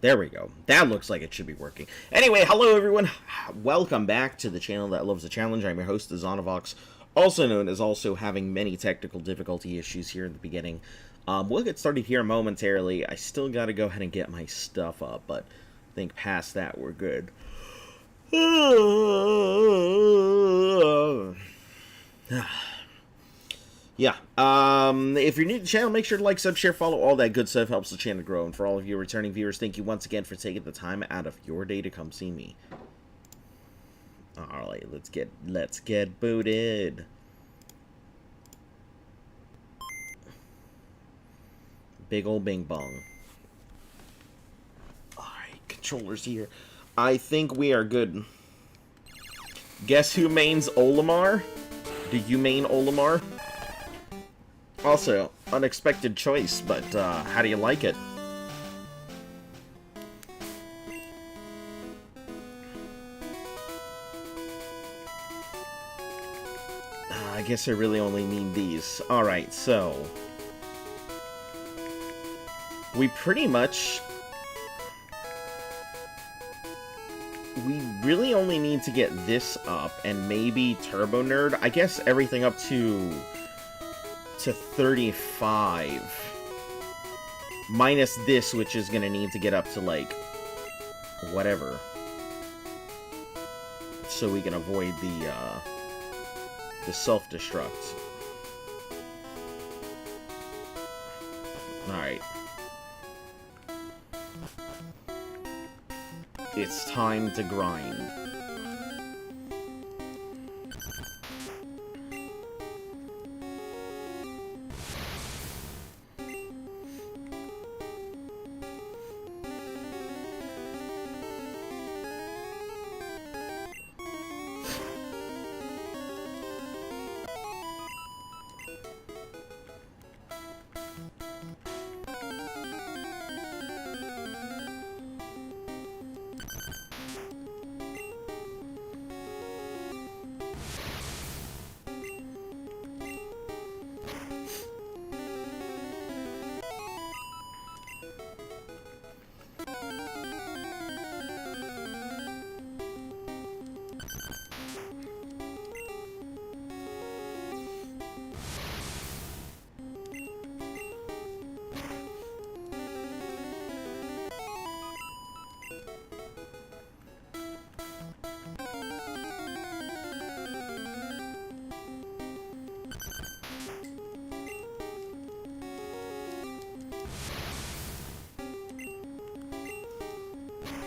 There we go. That looks like it should be working. Anyway, hello everyone. Welcome back to the channel that loves a challenge. I'm your host, Zonavox, also known as also having many technical difficulty issues here in the beginning. We'll get started here momentarily. I still got to go ahead and get my stuff up, but I think past that we're good. Yeah, if you're new to the channel, make sure to like, sub, share, follow, all that good stuff helps the channel grow. And for all of you returning viewers, thank you once again for taking the time out of your day to come see me. Alright, let's get booted. Big ol' bing bong. Alright, controllers here. I think we are good. Guess who mains Olimar? Do you main Olimar? Also, unexpected choice, but how do you like it? I guess I really only need these. Alright, so... we pretty much... we really only need to get this up, and maybe Turbo Nerd. I guess everything up to 35. Minus this, which is gonna need to get up to, like, whatever. So we can avoid the self-destruct. Alright. It's time to grind.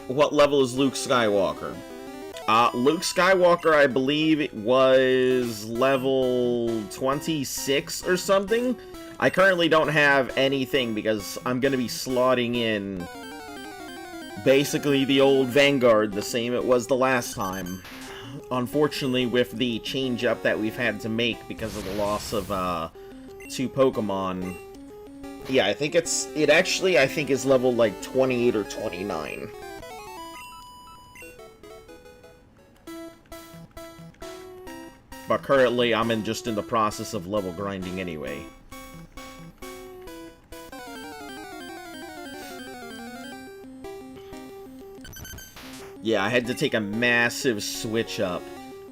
What level is Luke Skywalker? Luke Skywalker, I believe it was level 26 or something. I currently don't have anything because I'm going to be slotting in basically the old Vanguard, the same it was the last time. Unfortunately, with the change up that we've had to make because of the loss of 2 Pokemon. Yeah, I think it actually I think is level like 28 or 29. But currently, I'm just in the process of level grinding anyway. Yeah, I had to take a massive switch up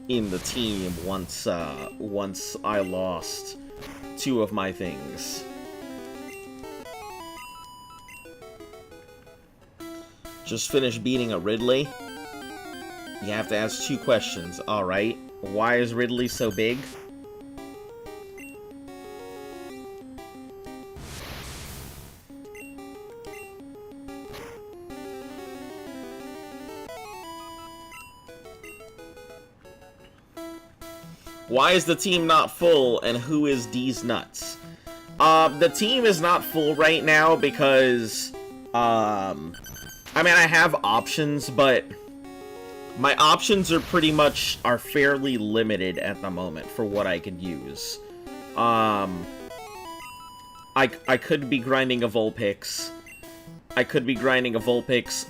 in the team once I lost 2 of my things. Just finished beating a Ridley. You have to ask 2 questions. Alright. Why is Ridley so big? Why is the team not full, and who is D's nuts? The team is not full right now because, I mean, I have options, but my options are fairly limited at the moment for what I could use. I could be grinding a Vulpix.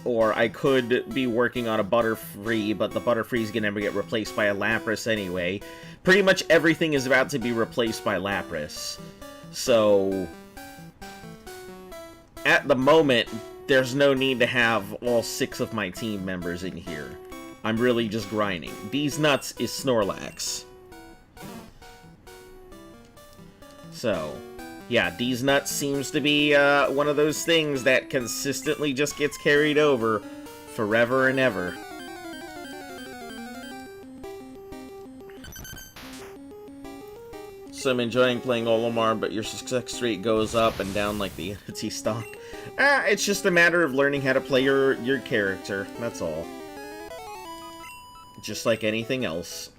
Or I could be working on a Butterfree, but the Butterfree is gonna get replaced by a Lapras anyway. Pretty much everything is about to be replaced by Lapras. So, at the moment, there's no need to have all 6 of my team members in here. I'm really just grinding. These nuts is Snorlax. So, yeah, these nuts seems to be one of those things that consistently just gets carried over forever and ever. So I'm enjoying playing Olimar, but your success rate goes up and down like the entity stock. It's just a matter of learning how to play your character, that's all. Just like anything else.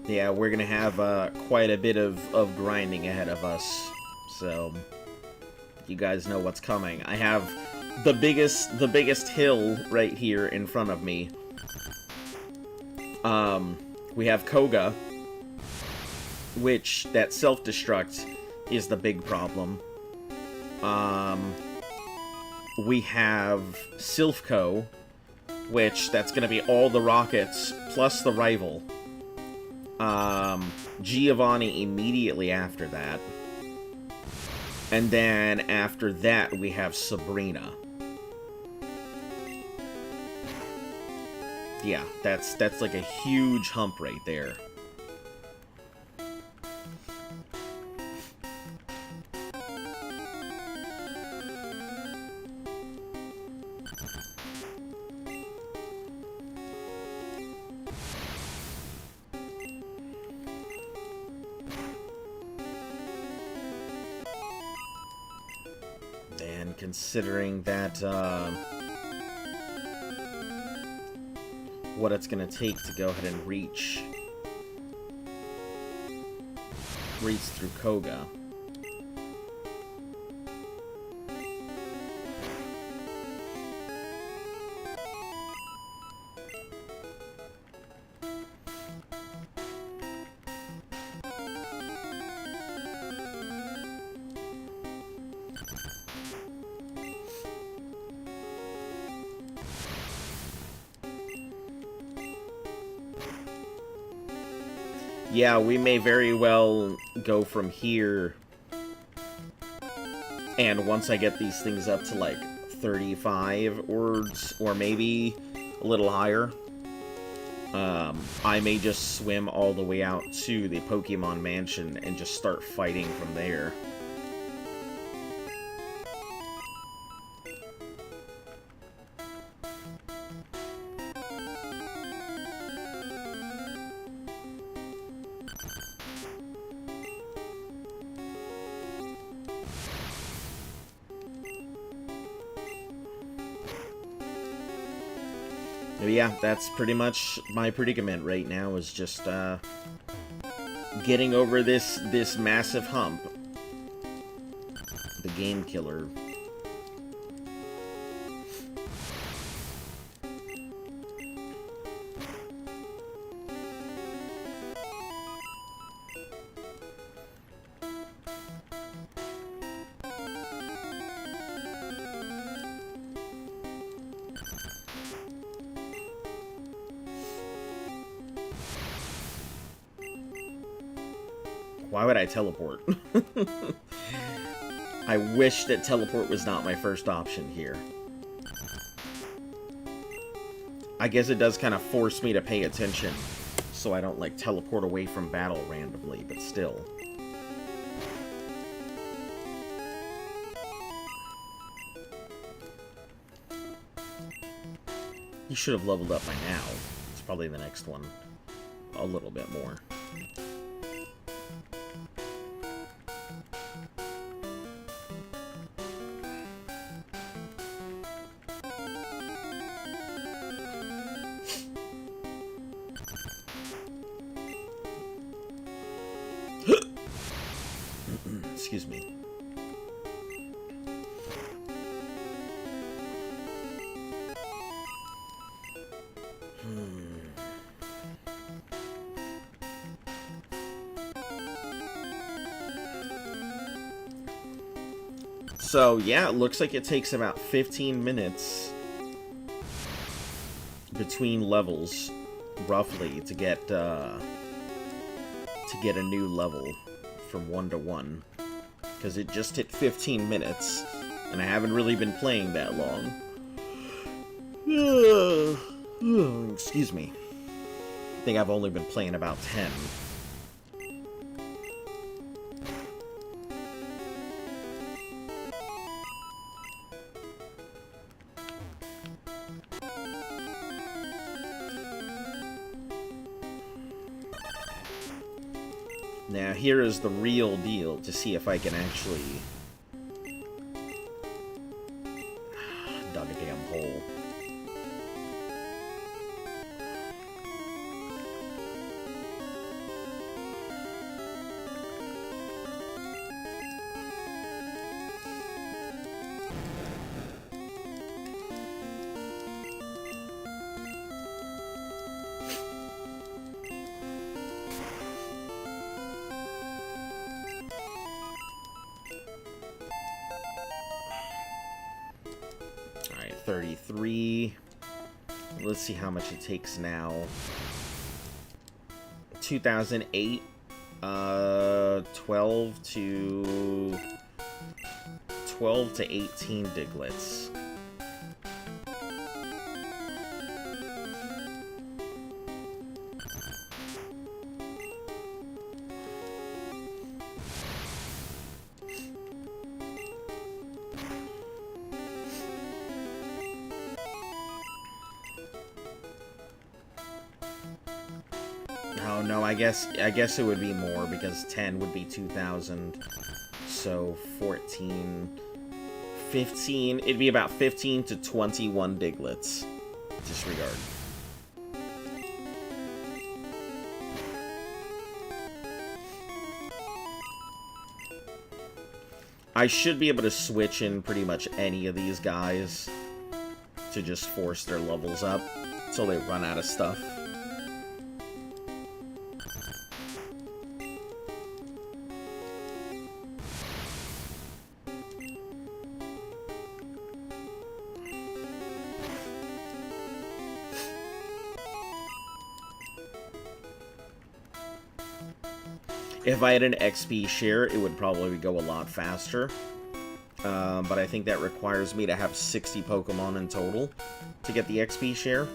Yeah, we're gonna have quite a bit of grinding ahead of us, so you guys know what's coming. I have the biggest hill right here in front of me. We have Koga, which that self-destruct is the big problem. We have Silphco, which that's gonna be all the rockets plus the rival. Giovanni immediately after that. And then after that, we have Sabrina. Yeah, that's like a huge hump right there. And considering that, what it's gonna take to go ahead and reach through Koga. Yeah, we may very well go from here, and once I get these things up to like 35 or maybe a little higher, I may just swim all the way out to the Pokemon Mansion and just start fighting from there. But yeah, that's pretty much my predicament right now, is just getting over this massive hump. The game killer. Why would I teleport? I wish that teleport was not my first option here. I guess it does kind of force me to pay attention, so I don't, like, teleport away from battle randomly, but still. You should have leveled up by now. It's probably the next one. A little bit more. excuse me. So, yeah, it looks like it takes about 15 minutes between levels, roughly, to get a new level from 1 to 1. Because it just hit 15 minutes, and I haven't really been playing that long. Excuse me. I think I've only been playing about 10. Now, here is the real deal, to see if I can actually dug a damn hole. Alright, 33. Let's see how much it takes now. 2008. 12 to 18 Diglets. Oh no, I guess it would be more, because 10 would be 2,000. So 14, 15, it'd be about 15 to 21 Diglets. Disregard. I should be able to switch in pretty much any of these guys to just force their levels up until they run out of stuff. If I had an XP share, it would probably go a lot faster. But I think that requires me to have 60 Pokemon in total to get the XP share.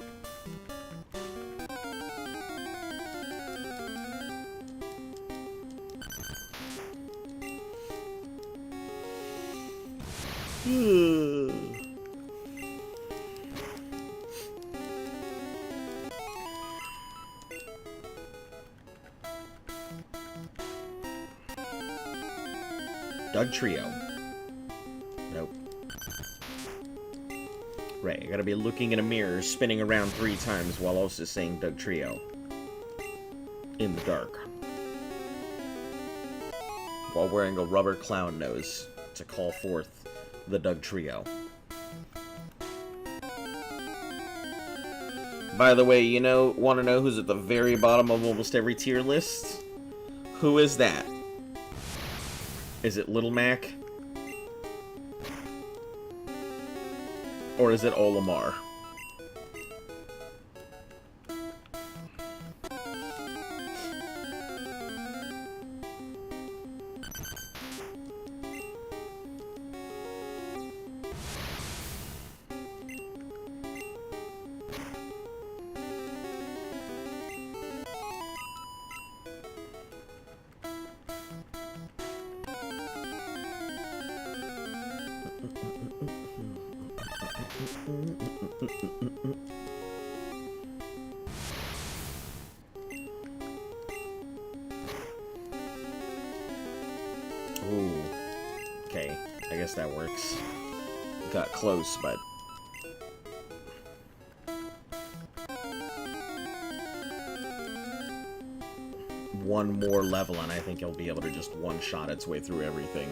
Doug Trio. Nope. Right, I gotta be looking in a mirror, spinning around 3 times while also saying Doug Trio. In the dark. While wearing a rubber clown nose to call forth the Doug Trio. By the way, want to know who's at the very bottom of almost every tier list? Who is that? Is it Little Mac? Or is it Olimar? Ooh. Okay, I guess that works. Got close, but... one more level, and I think he'll be able to just one-shot its way through everything.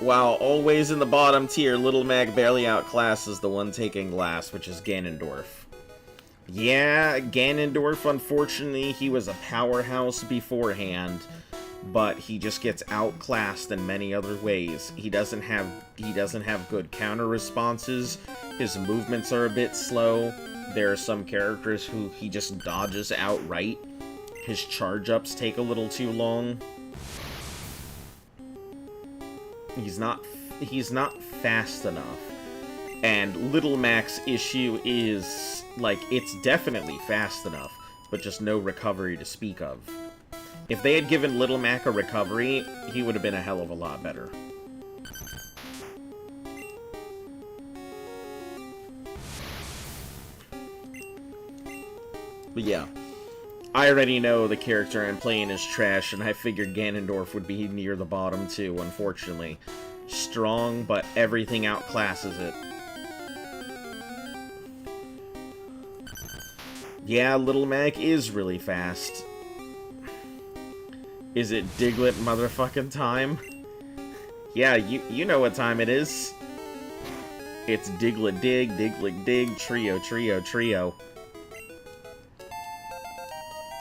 Wow, always in the bottom tier, Little Mac barely outclasses the one taking last, which is Ganondorf. Yeah, Ganondorf, unfortunately, he was a powerhouse beforehand, but he just gets outclassed in many other ways. He doesn't have good counter responses. His movements are a bit slow. There are some characters who he just dodges outright. His charge-ups take a little too long. He's not fast enough. And Little Mac's issue is, like, it's definitely fast enough, but just no recovery to speak of. If they had given Little Mac a recovery, he would have been a hell of a lot better. But yeah, I already know the character I'm playing is trash, and I figured Ganondorf would be near the bottom too, unfortunately. Strong, but everything outclasses it. Yeah, Little Mac is really fast. Is it Diglett motherfucking time? Yeah, you know what time it is. It's Diglett Dig, Trio, Trio, Trio.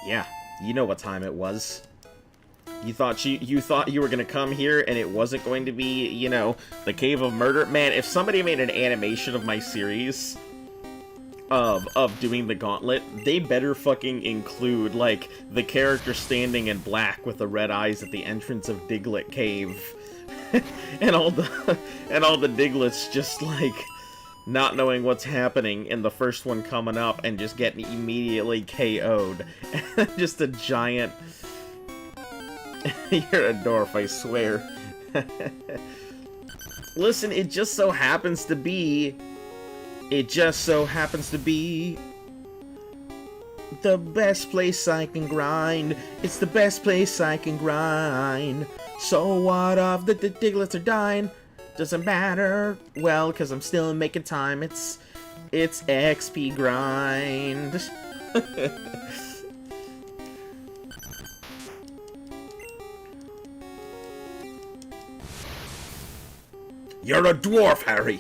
Yeah, you know what time it was. You thought you were gonna come here and it wasn't going to be, you know, the Cave of Murder? Man, if somebody made an animation of my series of doing the gauntlet, they better fucking include, like, the character standing in black with the red eyes at the entrance of Diglett Cave. and all the Diglets just, like, not knowing what's happening, and the first one coming up and just getting immediately KO'd. Just a giant... You're a dwarf, I swear. Listen, it just so happens to be... It just so happens to be... the best place I can grind. It's the best place I can grind. So what of the Diglets are dying? Doesn't matter, well, because I'm still making time. It's XP grind. You're a dwarf, Harry.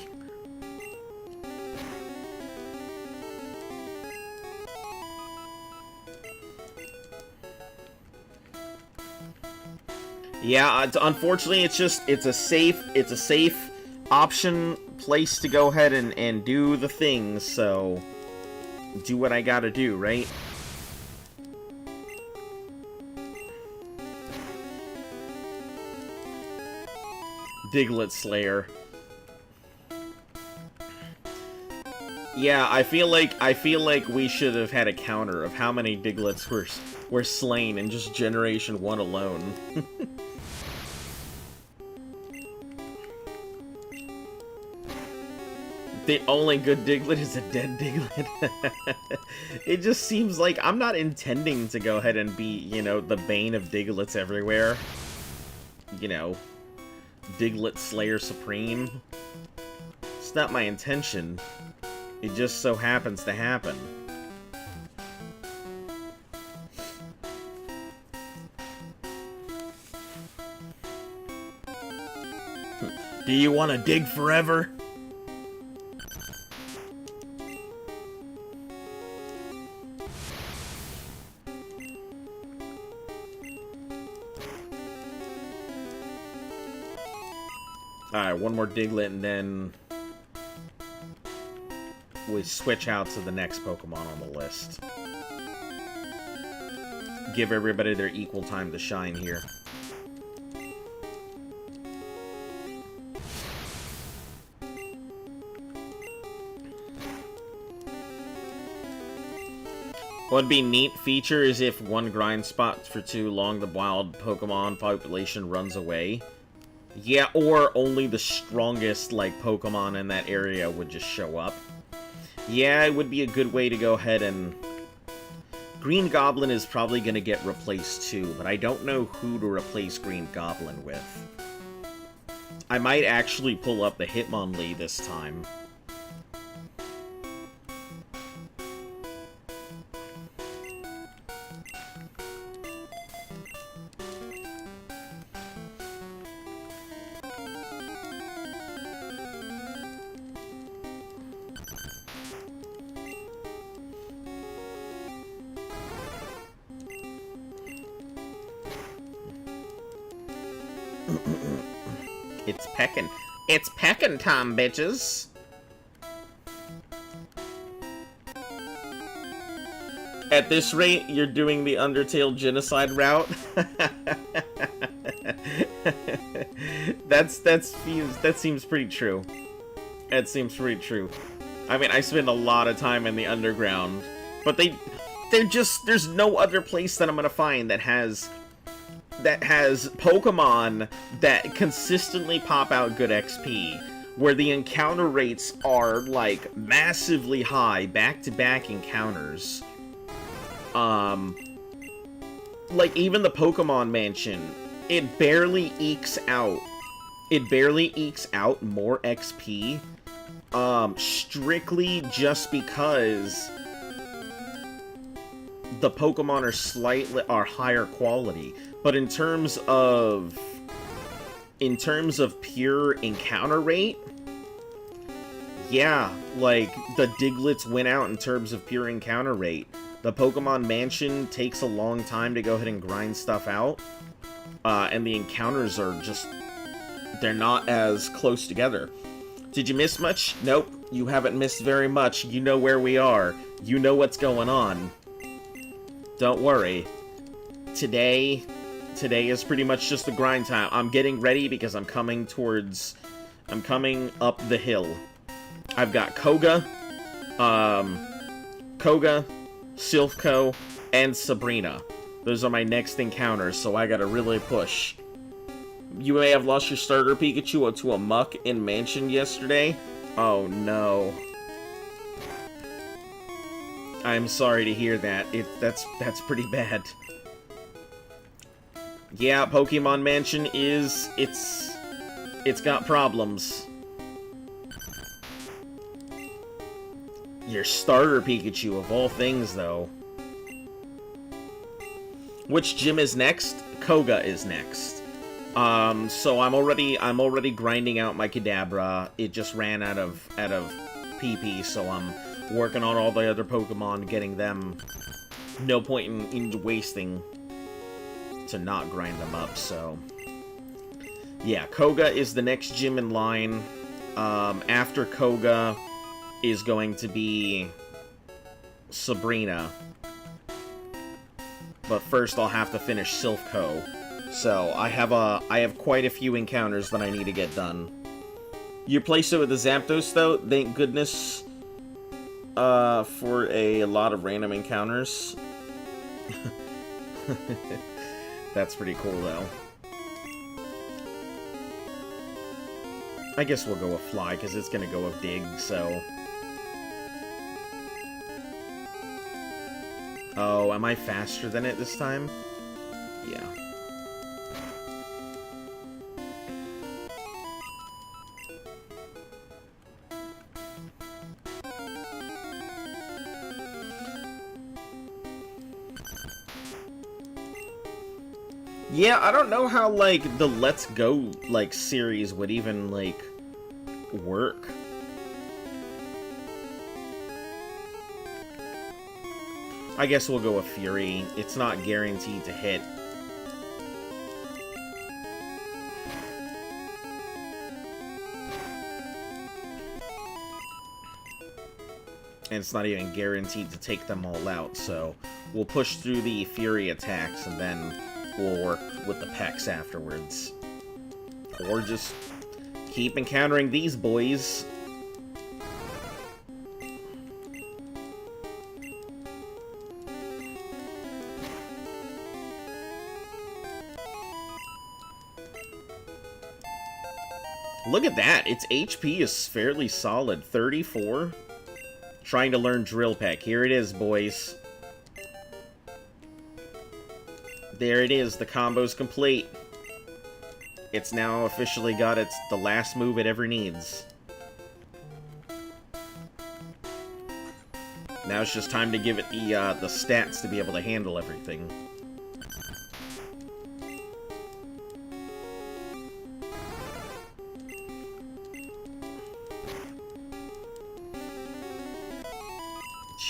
Yeah, unfortunately, it's a safe option place to go ahead and do the things, so do what I gotta do, right? Diglett Slayer. Yeah, I feel like we should have had a counter of how many Diglets were slain in just Generation 1 alone. The only good Diglett is a dead Diglett. It just seems like I'm not intending to go ahead and be, you know, the bane of Diglets everywhere. You know, Diglett Slayer Supreme. It's not my intention. It just so happens to happen. Do you want to dig forever? Alright, one more Diglett and then we switch out to the next Pokemon on the list. Give everybody their equal time to shine here. What would be neat feature is if one grind spot for too long, the wild Pokemon population runs away. Yeah, or only the strongest, like, Pokemon in that area would just show up. Yeah, it would be a good way to go ahead and... Green Goblin is probably going to get replaced too, but I don't know who to replace Green Goblin with. I might actually pull up the Hitmonlee this time. It's peckin'. It's peckin' time, bitches! At this rate, you're doing the Undertale genocide route? That seems pretty true. That seems pretty true. I mean, I spend a lot of time in the underground, but there's no other place that I'm gonna find that has Pokemon that consistently pop out good XP, where the encounter rates are, like, massively high, back-to-back encounters. Like, even the Pokemon Mansion, it barely ekes out more XP, strictly just because the Pokemon are higher quality. But in terms of pure encounter rate, yeah, like, the Digletts win out in terms of pure encounter rate. The Pokemon Mansion takes a long time to go ahead and grind stuff out, and the encounters are just, they're not as close together. Did you miss much? Nope, you haven't missed very much. You know where we are. You know what's going on. Don't worry. Today is pretty much just the grind time. I'm getting ready because I'm coming up the hill. I've got Koga, Silphco, and Sabrina. Those are my next encounters, so I gotta really push. You may have lost your starter Pikachu to a muck in Mansion yesterday. Oh no. I'm sorry to hear that. That's pretty bad. Yeah, Pokemon Mansion it's got problems. Your starter Pikachu, of all things, though. Which gym is next? Koga is next. So I'm already grinding out my Kadabra. It just ran out of PP, so I'm working on all the other Pokemon, getting them. No point in wasting to not grind them up, so... Yeah, Koga is the next gym in line. After Koga is going to be Sabrina. But first I'll have to finish Silphco. So I have quite a few encounters that I need to get done. You replaced it with the Zapdos though, thank goodness for a lot of random encounters. That's pretty cool though. I guess we'll go with Fly, because it's gonna go with Dig, so... Oh, am I faster than it this time? Yeah. Yeah, I don't know how, like, the Let's Go, like, series would even, like, work. I guess we'll go with Fury. It's not guaranteed to hit. And it's not even guaranteed to take them all out, so we'll push through the Fury attacks and then we'll work with the Pex afterwards. Or just keep encountering these boys. Look at that, its HP is fairly solid, 34. Trying to learn Drill Peck. Here it is, boys. There it is, the combo's complete. It's now officially got the last move it ever needs. Now it's just time to give it the stats to be able to handle everything.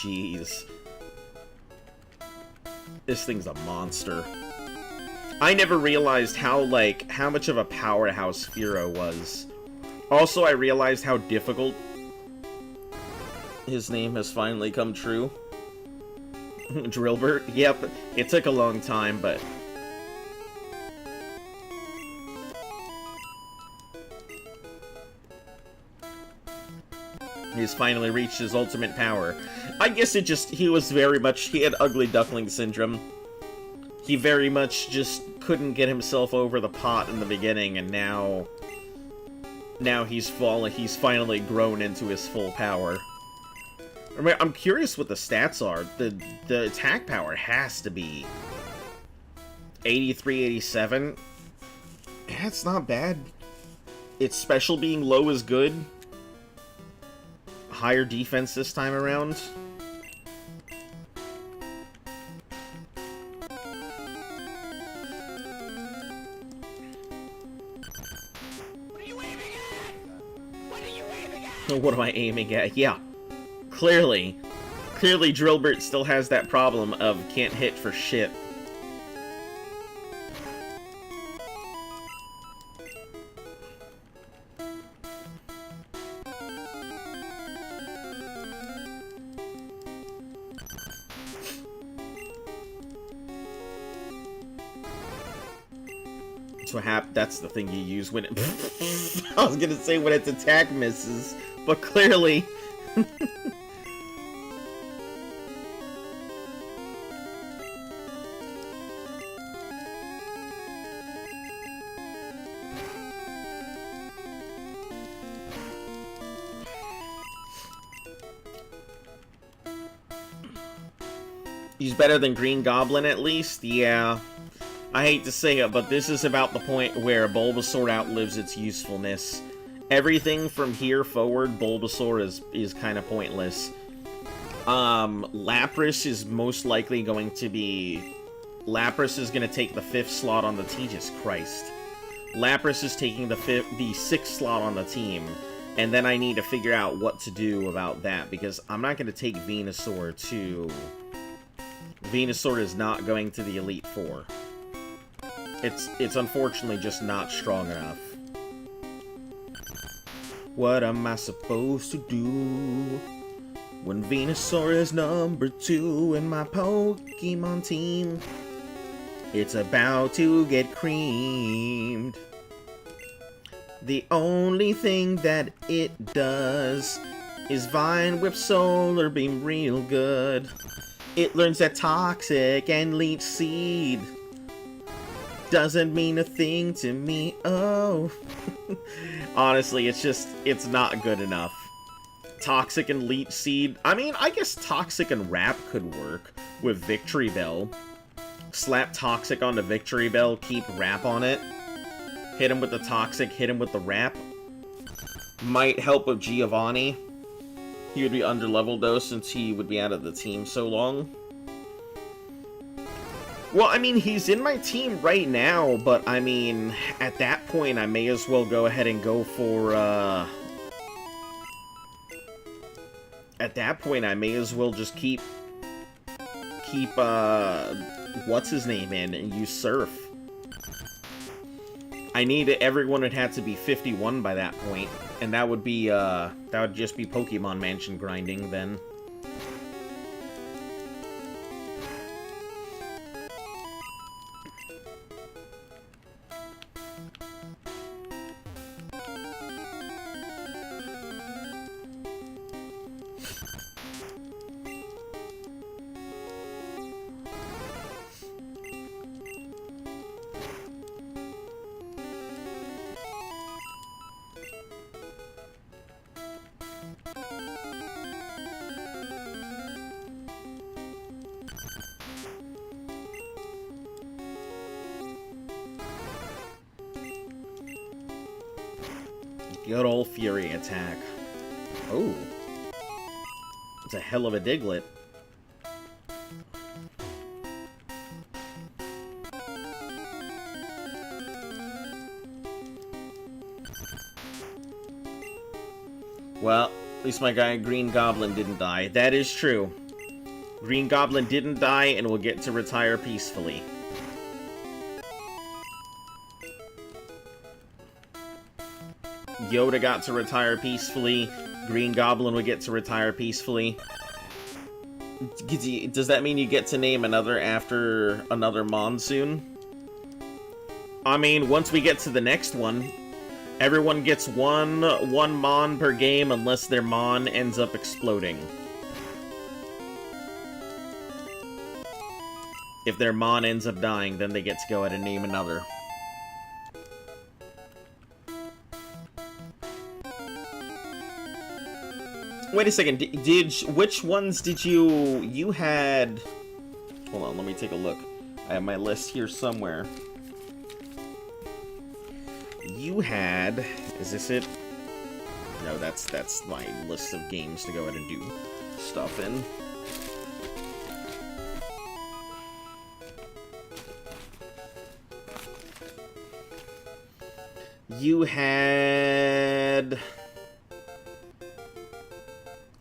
Jeez. This thing's a monster. I never realized how much of a powerhouse Firo was. Also, I realized how difficult his name has finally come true. Drillbert? Yep, it took a long time, but... he's finally reached his ultimate power. I guess it just, he had ugly duckling syndrome. He very much just couldn't get himself over the pot in the beginning, and now he's finally grown into his full power. I'm curious what the stats are. The attack power has to be 83, 87. Yeah, it's not bad. Its special being low is good. Higher defense this time around. What am I aiming at? Yeah. Clearly, Drillbert still has that problem of can't hit for shit. That's the thing you use when it... I was gonna say when its attack misses, but clearly... He's better than Green Goblin at least? Yeah. I hate to say it, but this is about the point where Bulbasaur outlives its usefulness. Everything from here forward, Bulbasaur is kind of pointless. Lapras is most likely going to be... Lapras is going to take the 5th slot on the team. Jesus Christ. Lapras is taking the 6th slot on the team. And then I need to figure out what to do about that, because I'm not going to take Venusaur to... Venusaur is not going to the Elite Four. It's unfortunately just not strong enough. What am I supposed to do when Venusaur is number 2 in my Pokemon team? It's about to get creamed. The only thing that it does is Vine Whip Solar Beam real good. It learns that Toxic and Leech Seed doesn't mean a thing to me, oh. Honestly, it's not good enough. Toxic and Leech Seed, I mean, I guess Toxic and Wrap could work with Victory Bell. Slap Toxic onto Victory Bell, keep Wrap on it. Hit him with the Toxic, hit him with the Wrap. Might help with Giovanni. He would be underleveled though, since he would be out of the team so long. Well, I mean, he's in my team right now, but I mean, at that point, I may as well go ahead and go for, at that point, I may as well just keep, what's his name in and use Surf. Everyone would have to be 51 by that point, and that would be, that would just be Pokemon Mansion grinding then. Good old Fury attack. Oh. It's a hell of a Diglett. Well, at least my guy Green Goblin didn't die. That is true. Green Goblin didn't die and will get to retire peacefully. Yoda got to retire peacefully. Green Goblin would get to retire peacefully. Does that mean you get to name another after another Mon soon? I mean, once we get to the next one, everyone gets one Mon per game unless their Mon ends up exploding. If their Mon ends up dying, then they get to go ahead and name another. Wait a second, which ones did you had... Hold on, let me take a look. I have my list here somewhere. You had... Is this it? No, that's my list of games to go ahead and do stuff in. You had...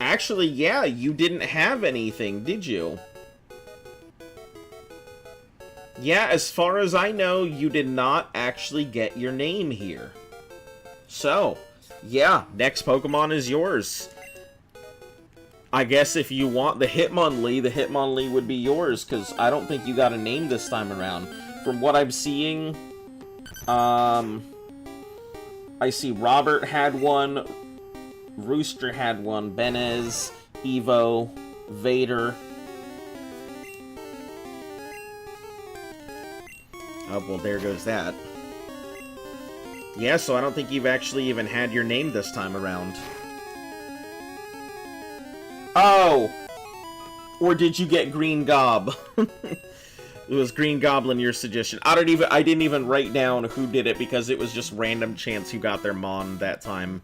Actually, yeah, you didn't have anything, did you? Yeah, as far as I know, you did not actually get your name here. So, yeah, next Pokemon is yours. I guess if you want the Hitmonlee would be yours, because I don't think you got a name this time around. From what I'm seeing, I see Robert had one, Rooster had one, Benez, Evo, Vader. Oh, well, there goes that. Yeah, so I don't think you've actually even had your name this time around. Oh! Or did you get Green Gob? It was Green Goblin, your suggestion. I didn't even write down who did it because it was just random chance who got their Mon that time.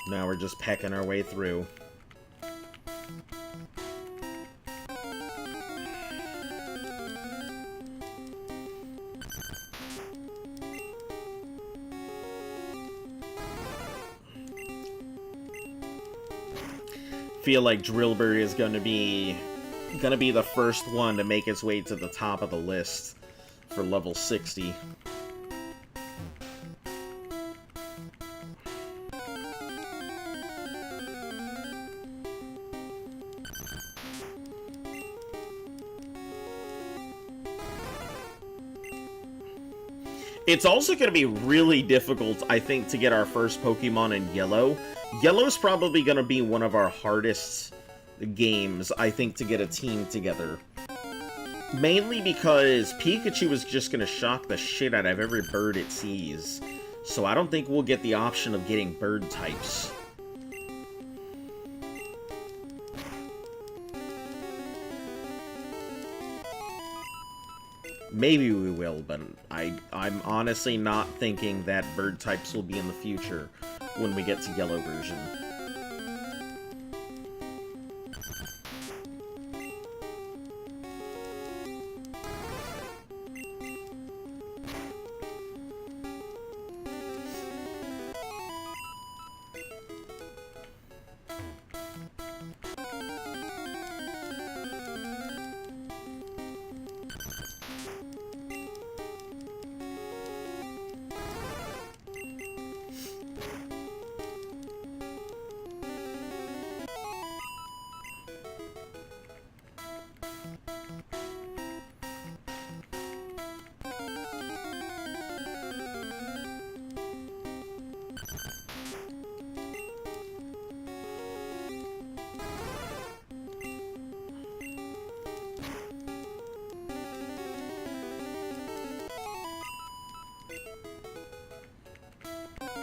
Now we're just pecking our way through. Feel like Drillbur is gonna be the first one to make its way to the top of the list for level 60. It's also going to be really difficult, I think, to get our first Pokemon in Yellow. Yellow's probably going to be one of our hardest games, I think, to get a team together. Mainly because Pikachu is just going to shock the shit out of every bird it sees. So I don't think we'll get the option of getting bird types. Maybe we will, but I'm honestly not thinking that bird types will be in the future when we get to Yellow version.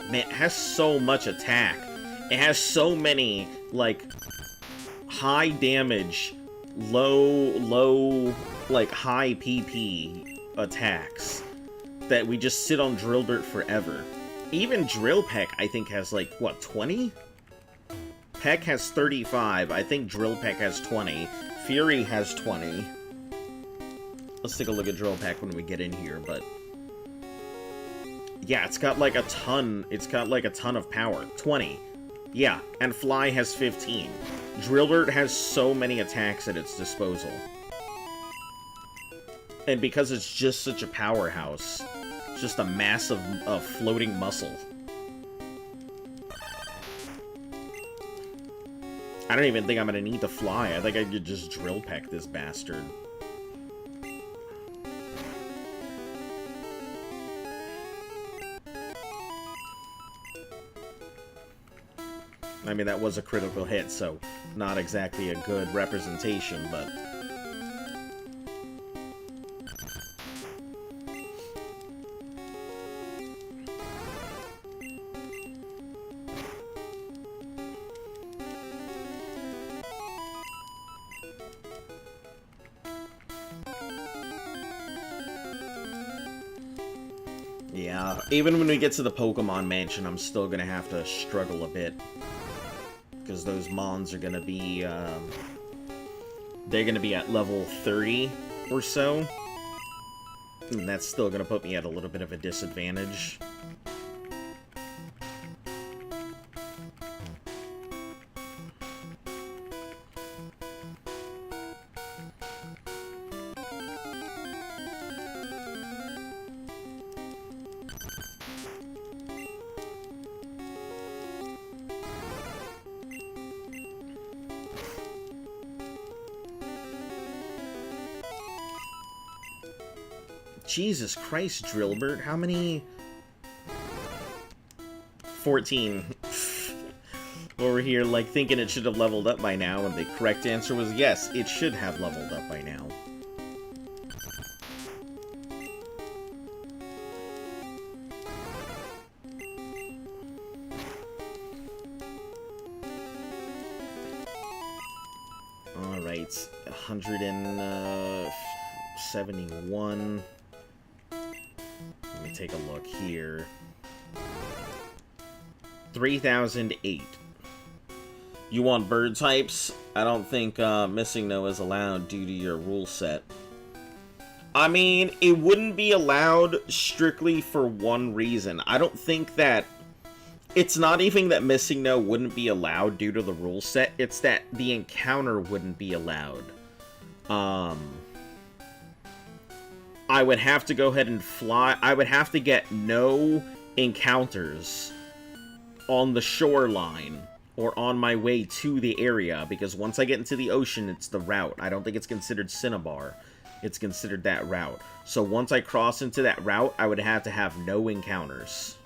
Man, it has so much attack. It has so many, like, high damage, low, like, high PP attacks that we just sit on Drillburt forever. Even Drill Peck, I think, has, like, what, 20? Peck has 35. I think Drill Peck has 20. Fury has 20. Let's take a look at Drill Peck when we get in here, but... Yeah, it's got like a ton of power. 20. Yeah, and Fly has 15. Drillburt has so many attacks at its disposal. And because it's just such a powerhouse, it's just a mass of floating muscle. I don't even think I'm gonna need to fly. I think I could just drill peck this bastard. I mean, that was a critical hit, so not exactly a good representation, but... Yeah, even when we get to the Pokemon Mansion, I'm still gonna have to struggle a bit. Because those Mons are gonna be, they're gonna be at level 30 or so. And that's still gonna put me at a little bit of a disadvantage. Jesus Christ, Drillburt, how many... 14. Over here, like, thinking it should have leveled up by now, and the correct answer was yes, it should have leveled up by now. Alright, 171... Let me take a look here. 3008. You want bird types? I don't think missing no is allowed due to your rule set. I mean, it wouldn't be allowed strictly for one reason. I don't think that... It's not even that missing no wouldn't be allowed due to the rule set. It's that the encounter wouldn't be allowed. I would have to go ahead and fly. I would have to get no encounters on the shoreline or on my way to the area, because once I get into the ocean, it's the route. I don't think it's considered Cinnabar. It's considered that route. So once I cross into that route, I would have to have no encounters.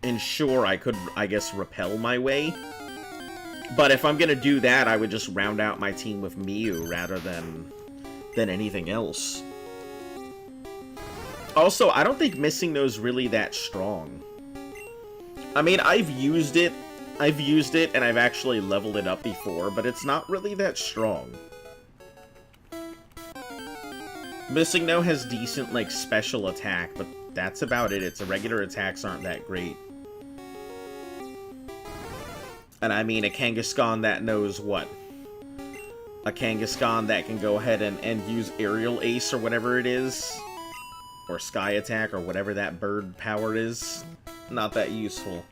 And sure, I could, I guess, rappel my way. But if I'm gonna do that, I would just round out my team with Mew rather than anything else. Also, I don't think missing no's really that strong. I mean, I've used it and I've actually leveled it up before, but it's not really that strong. Missing no has decent, like, special attack, but that's about it. Its regular attacks aren't that great. And I mean, a Kangaskhan that knows what? A Kangaskhan that can go ahead and use Aerial Ace or whatever it is. Or Sky Attack or whatever that bird power is. Not that useful.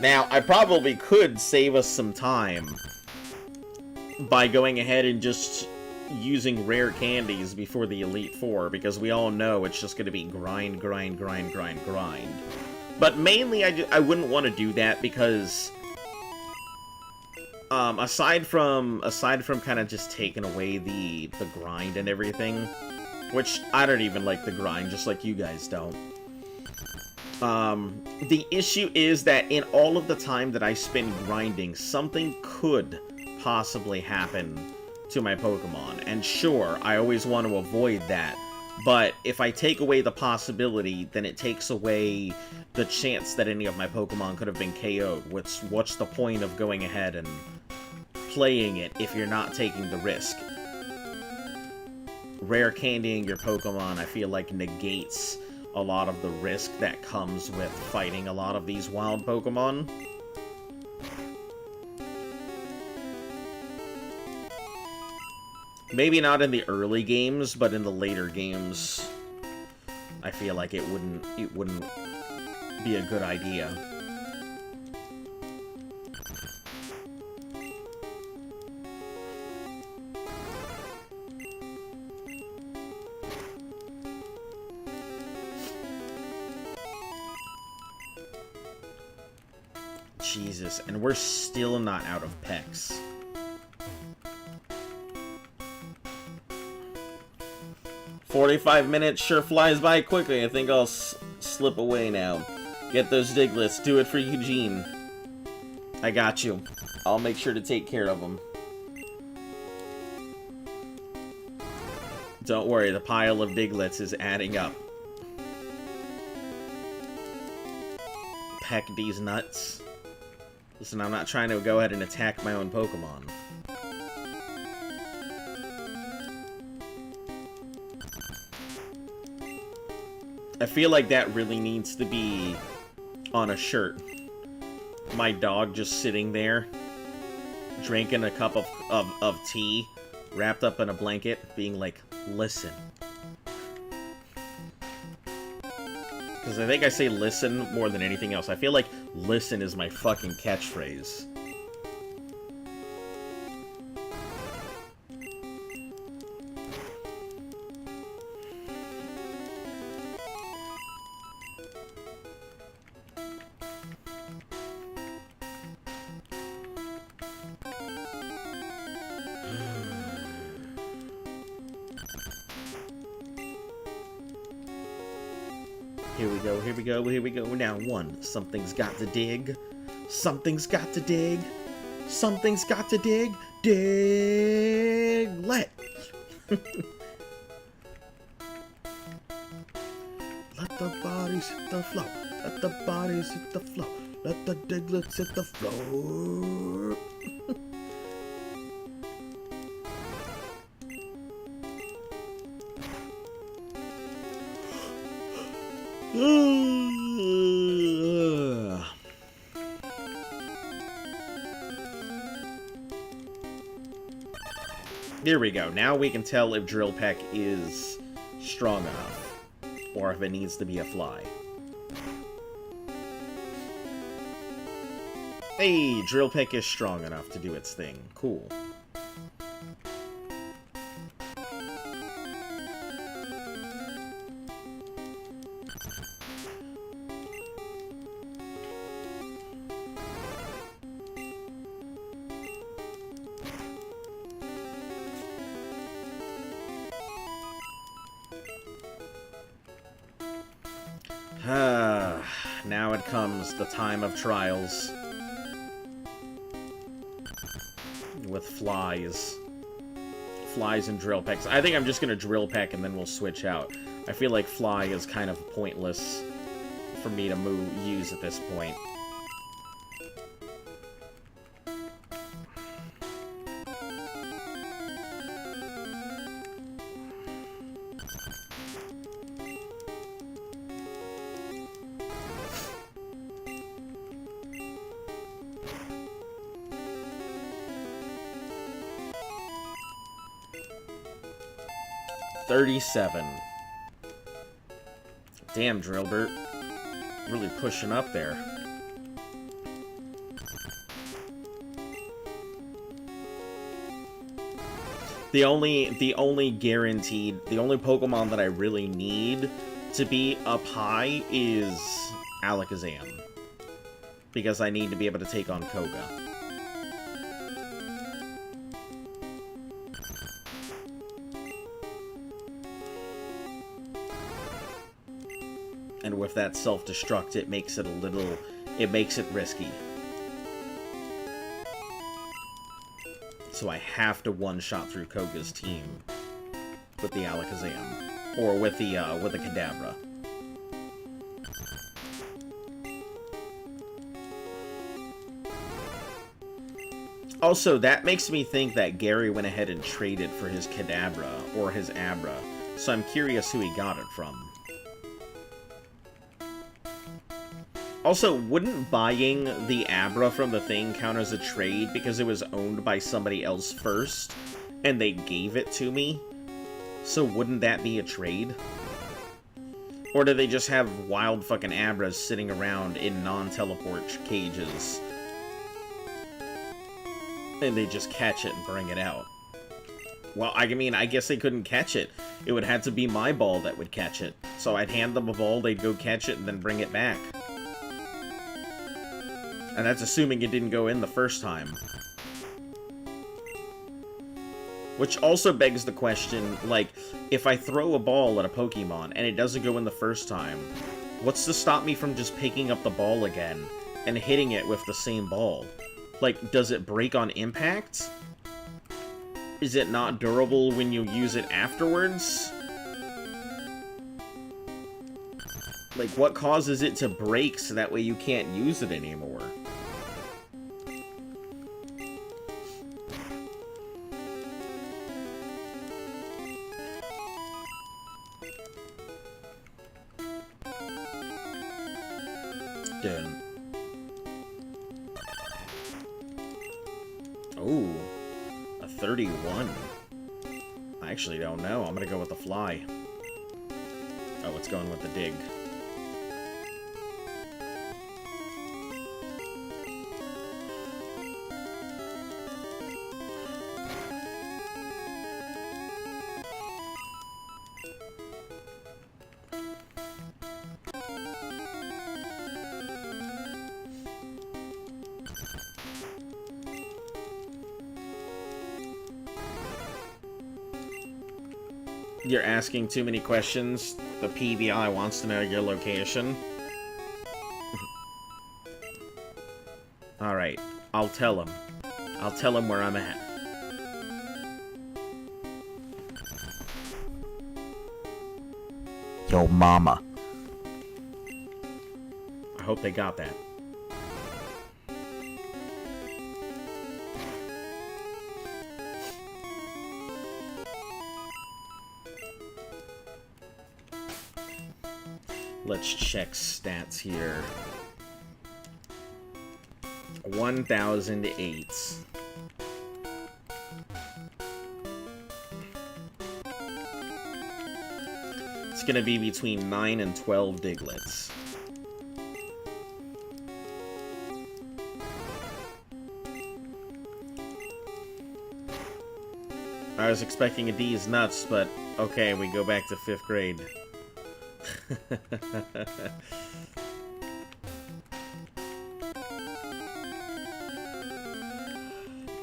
Now, I probably could save us some time by going ahead and just using rare candies before the Elite Four, because we all know it's just going to be grind, grind, grind, grind, grind. But mainly, I wouldn't want to do that because, aside from kind of just taking away the grind and everything, which I don't even like the grind, just like you guys don't. The issue is that in all of the time that I spend grinding, something could possibly happen to my Pokemon. And sure, I always want to avoid that. But if I take away the possibility, then it takes away the chance that any of my Pokemon could have been KO'd. What's the point of going ahead and playing it if you're not taking the risk? Rare candying your Pokemon, I feel like, negates a lot of the risk that comes with fighting a lot of these wild Pokemon. Maybe not in the early games, but in the later games, I feel like it wouldn't be a good idea. Jesus, and we're still not out of Pex. "45 minutes sure flies by quickly. I think I'll slip away now. Get those Digletts. Do it for Eugene." I got you. I'll make sure to take care of them. Don't worry, the pile of Digletts is adding up. Peck these nuts. Listen, I'm not trying to go ahead and attack my own Pokemon. I feel like that really needs to be on a shirt. My dog just sitting there, drinking a cup of tea, wrapped up in a blanket, being like, "Listen." Because I think I say listen more than anything else. I feel like listen is my fucking catchphrase. Here we go. Now one. Something's got to dig. Something's got to dig. Something's got to dig. Dig-let. Let the bodies hit the floor. Let the bodies hit the floor. Let the Digletts hit the floor. There we go. Now we can tell if Drill Peck is strong enough, or if it needs to be a fly. Hey, Drill Peck is strong enough to do its thing. Cool. Now it comes the time of trials. With flies. Flies and Drill Pecks. I think I'm just gonna Drill Peck and then we'll switch out. I feel like Fly is kind of pointless for me to use at this point. $37. Damn, Drillbert. Really pushing up there. The only Pokemon that I really need to be up high is Alakazam. Because I need to be able to take on Koga. And with that self-destruct, it makes it risky. So I have to one-shot through Koga's team with the Alakazam. Or with the Kadabra. Also, that makes me think that Gary went ahead and traded for his Kadabra, or his Abra, so I'm curious who he got it from. Also, wouldn't buying the Abra from the thing count as a trade because it was owned by somebody else first, and they gave it to me? So wouldn't that be a trade? Or do they just have wild fucking Abras sitting around in non-teleport cages? And they just catch it and bring it out. Well, I mean, I guess they couldn't catch it. It would have to be my ball that would catch it. So I'd hand them a ball, they'd go catch it, and then bring it back. And that's assuming it didn't go in the first time. Which also begs the question, like, if I throw a ball at a Pokemon and it doesn't go in the first time, what's to stop me from just picking up the ball again and hitting it with the same ball? Like, does it break on impact? Is it not durable when you use it afterwards? Like, what causes it to break so that way you can't use it anymore? Done. Ooh, a 31. I actually don't know. I'm gonna go with the fly. Oh, it's going with the dig. You're asking too many questions. The PBI wants to know your location. Alright, I'll tell him. I'll tell him where I'm at. Yo, mama. I hope they got that. Let's check stats here. 1008. It's gonna be between 9 and 12 Diglets. I was expecting a D's nuts, but okay, we go back to 5th grade.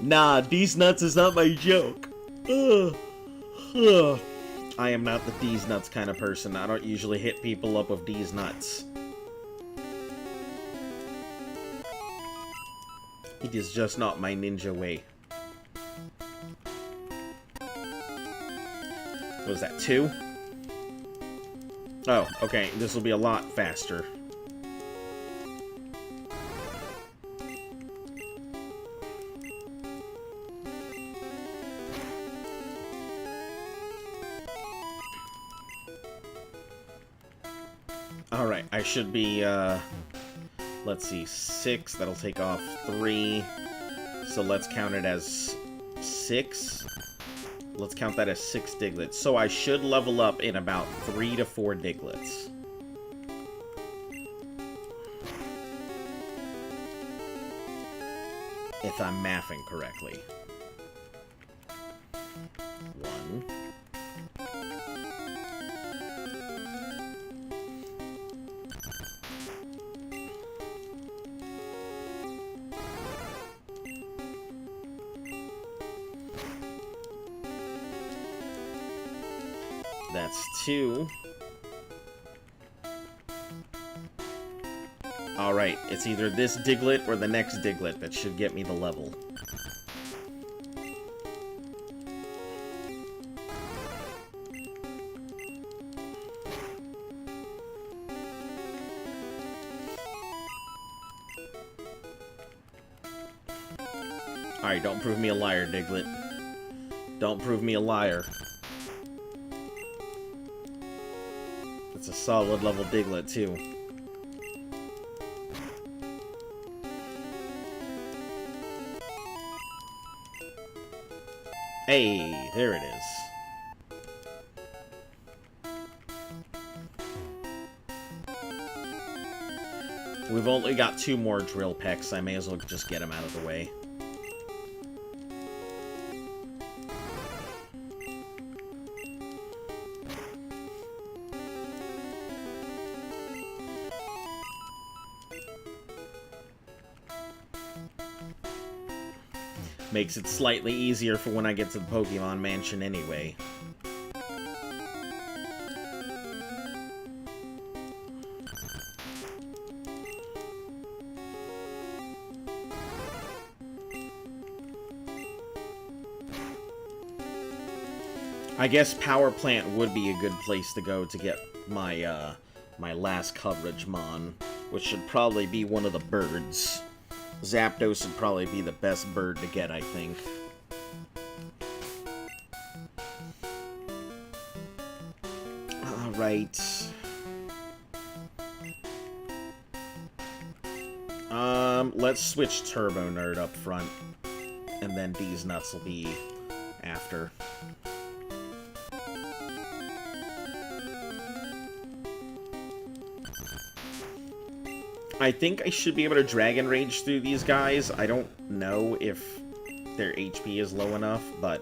Nah, D's nuts is not my joke. Ugh. Ugh. I am not the D's nuts kind of person. I don't usually hit people up with D's nuts. It is just not my ninja way. What was that, 2? Oh, okay, this will be a lot faster. Alright, I should be, let's see, 6, that'll take off 3, so let's count it as 6. Let's count that as 6 Diglets. So I should level up in about 3 to 4 Diglets. If I'm mathing correctly. 1. That's 2. Alright, it's either this Diglett or the next Diglett that should get me the level. Alright, don't prove me a liar, Diglett. Don't prove me a liar. It's a solid level Diglett, too. Hey, there it is. We've only got 2 more drill pecks. I may as well just get them out of the way. Makes it slightly easier for when I get to the Pokemon Mansion anyway. I guess Power Plant would be a good place to go to get my, my last coverage mon, which should probably be one of the birds. Zapdos would probably be the best bird to get, I think. Alright. Let's switch Turbo Nerd up front. And then these nuts will be after. I think I should be able to Dragon Rage through these guys. I don't know if their HP is low enough, but...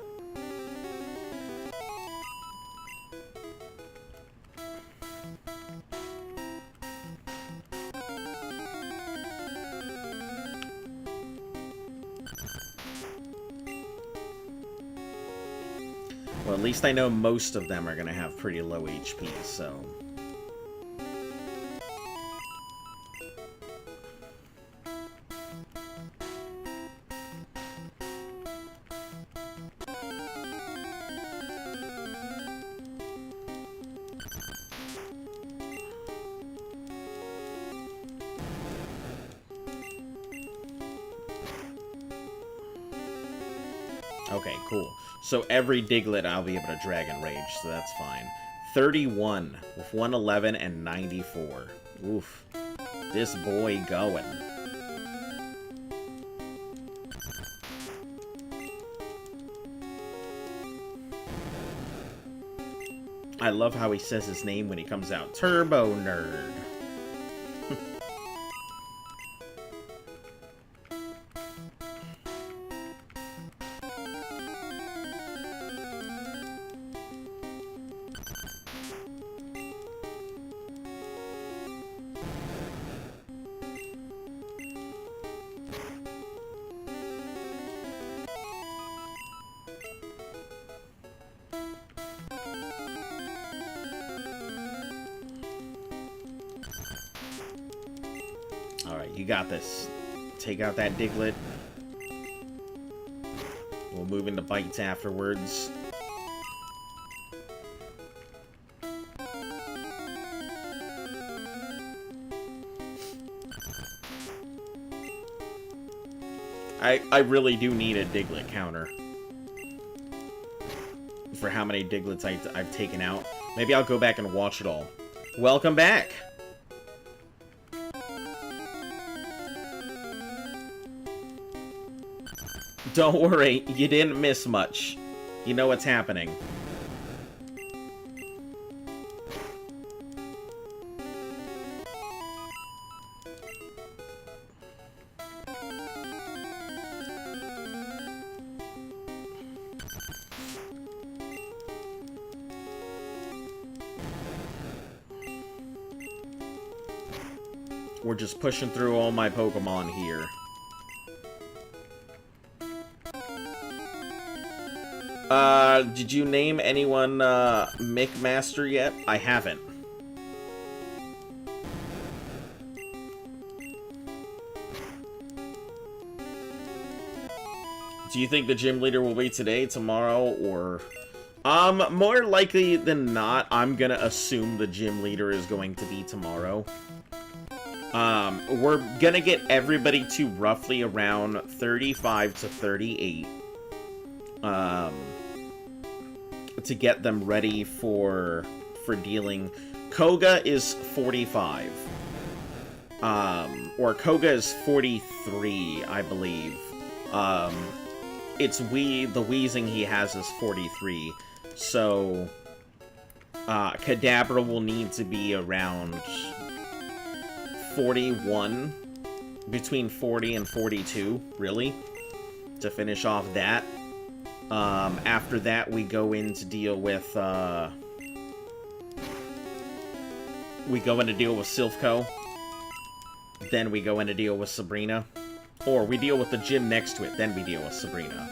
well, at least I know most of them are going to have pretty low HP, so... okay, cool. So every Diglett I'll be able to Dragon Rage, so that's fine. 31 with 111 and 94. Oof. This boy going. I love how he says his name when he comes out. Turbo Nerd. Alright, you got this. Take out that Diglett. We'll move into bites afterwards. I really do need a Diglett counter. For how many Diglets I've taken out. Maybe I'll go back and watch it all. Welcome back! Don't worry, you didn't miss much. You know what's happening. We're just pushing through all my Pokemon here. Did you name anyone, Mick Master yet? I haven't. Do you think the gym leader will be today, tomorrow, or... more likely than not, I'm gonna assume the gym leader is going to be tomorrow. We're gonna get everybody to roughly around 35 to 38. To get them ready for dealing. Koga is 45. Or Koga is 43, I believe. The wheezing he has is 43. So, Kadabra will need to be around 41. Between 40 and 42, really, to finish off that. After that, we go in to deal with, Silphco. Then we go in to deal with Sabrina. Or we deal with the gym next to it, then we deal with Sabrina.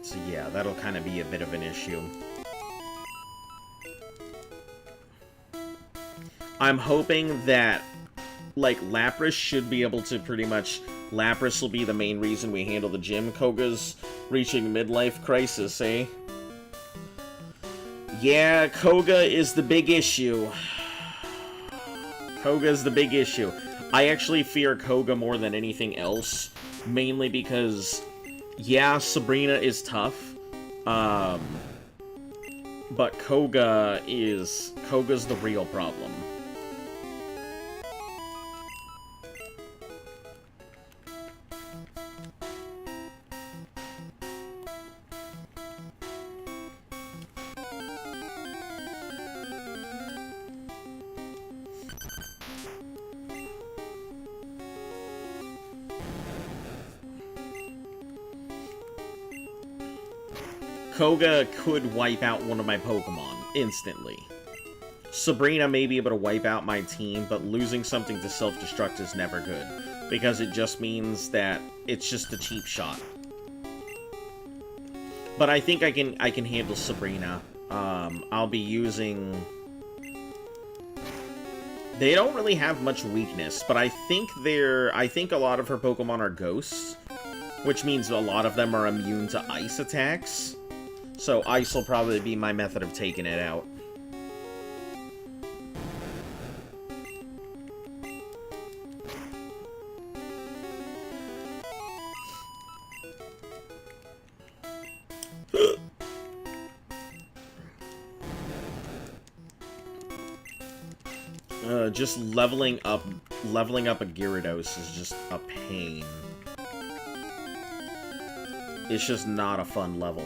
So yeah, that'll kind of be a bit of an issue. I'm hoping that, like, Lapras should be able to pretty much... Lapras will be the main reason we handle the gym. Koga's reaching midlife crisis, eh? Yeah, Koga is the big issue. Koga's the big issue. I actually fear Koga more than anything else. Mainly because, yeah, Sabrina is tough. But Koga's the real problem. Koga could wipe out one of my Pokemon instantly. Sabrina may be able to wipe out my team, but losing something to self-destruct is never good, because it just means that it's just a cheap shot. But I think I can handle Sabrina. I'll be using... They don't really have much weakness, but I think a lot of her Pokemon are ghosts, which means a lot of them are immune to ice attacks. So ice will probably be my method of taking it out. Just leveling up a Gyarados is just a pain. It's just not a fun level.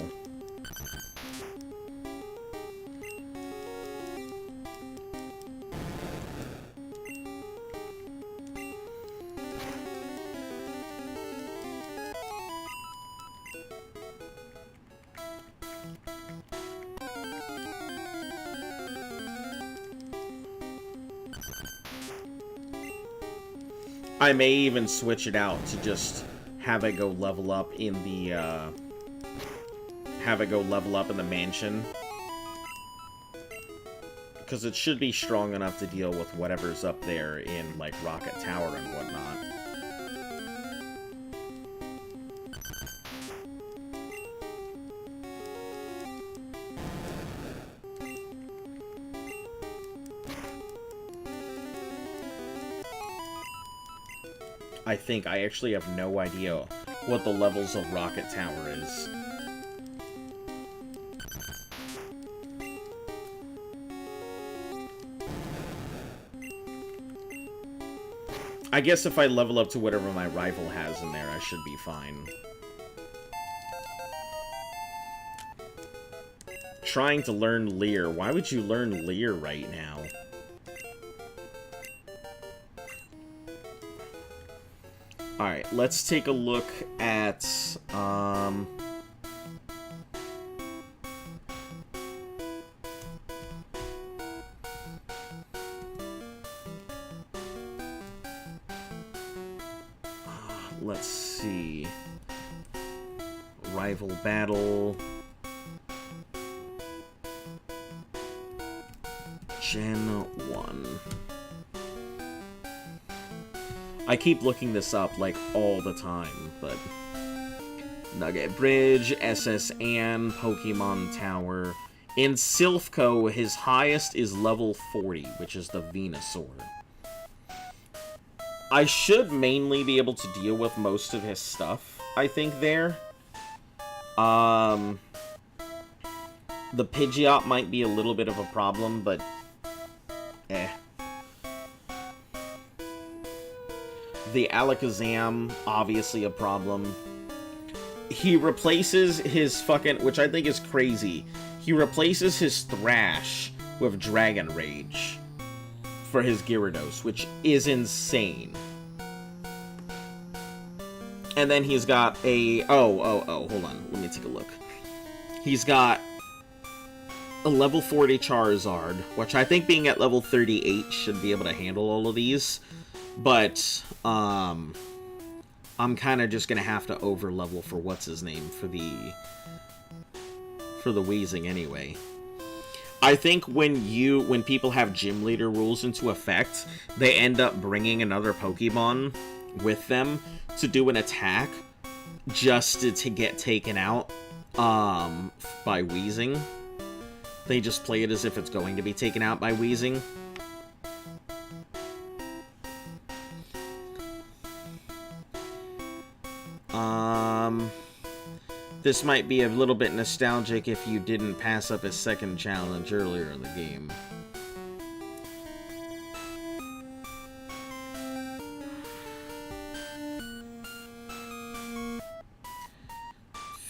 I may even switch it out to just have it go level up in the, mansion. Because it should be strong enough to deal with whatever's up there in, like, Rocket Tower and whatnot. I actually have no idea what the levels of Rocket Tower is. I guess if I level up to whatever my rival has in there, I should be fine. Trying to learn Leer. Why would you learn Leer right now? Alright, let's take a look at, let's see. Rival battle. Gen 1. I keep looking this up, like, all the time, but Nugget Bridge, SS Anne, Pokemon Tower. In Silphco, his highest is level 40, which is the Venusaur. I should mainly be able to deal with most of his stuff, I think, there. The Pidgeot might be a little bit of a problem, but... The Alakazam, obviously a problem. He replaces his fucking... Which I think is crazy. He replaces his Thrash with Dragon Rage for his Gyarados, which is insane. And then he's got a... hold on. Let me take a look. He's got a level 40 Charizard, which I think being at level 38 should be able to handle all of these. But, I'm kind of just going to have to over-level for what's-his-name for the Weezing anyway. I think when people have gym leader rules into effect, they end up bringing another Pokemon with them to do an attack just to get taken out by Weezing. They just play it as if it's going to be taken out by Weezing. This might be a little bit nostalgic if you didn't pass up his second challenge earlier in the game.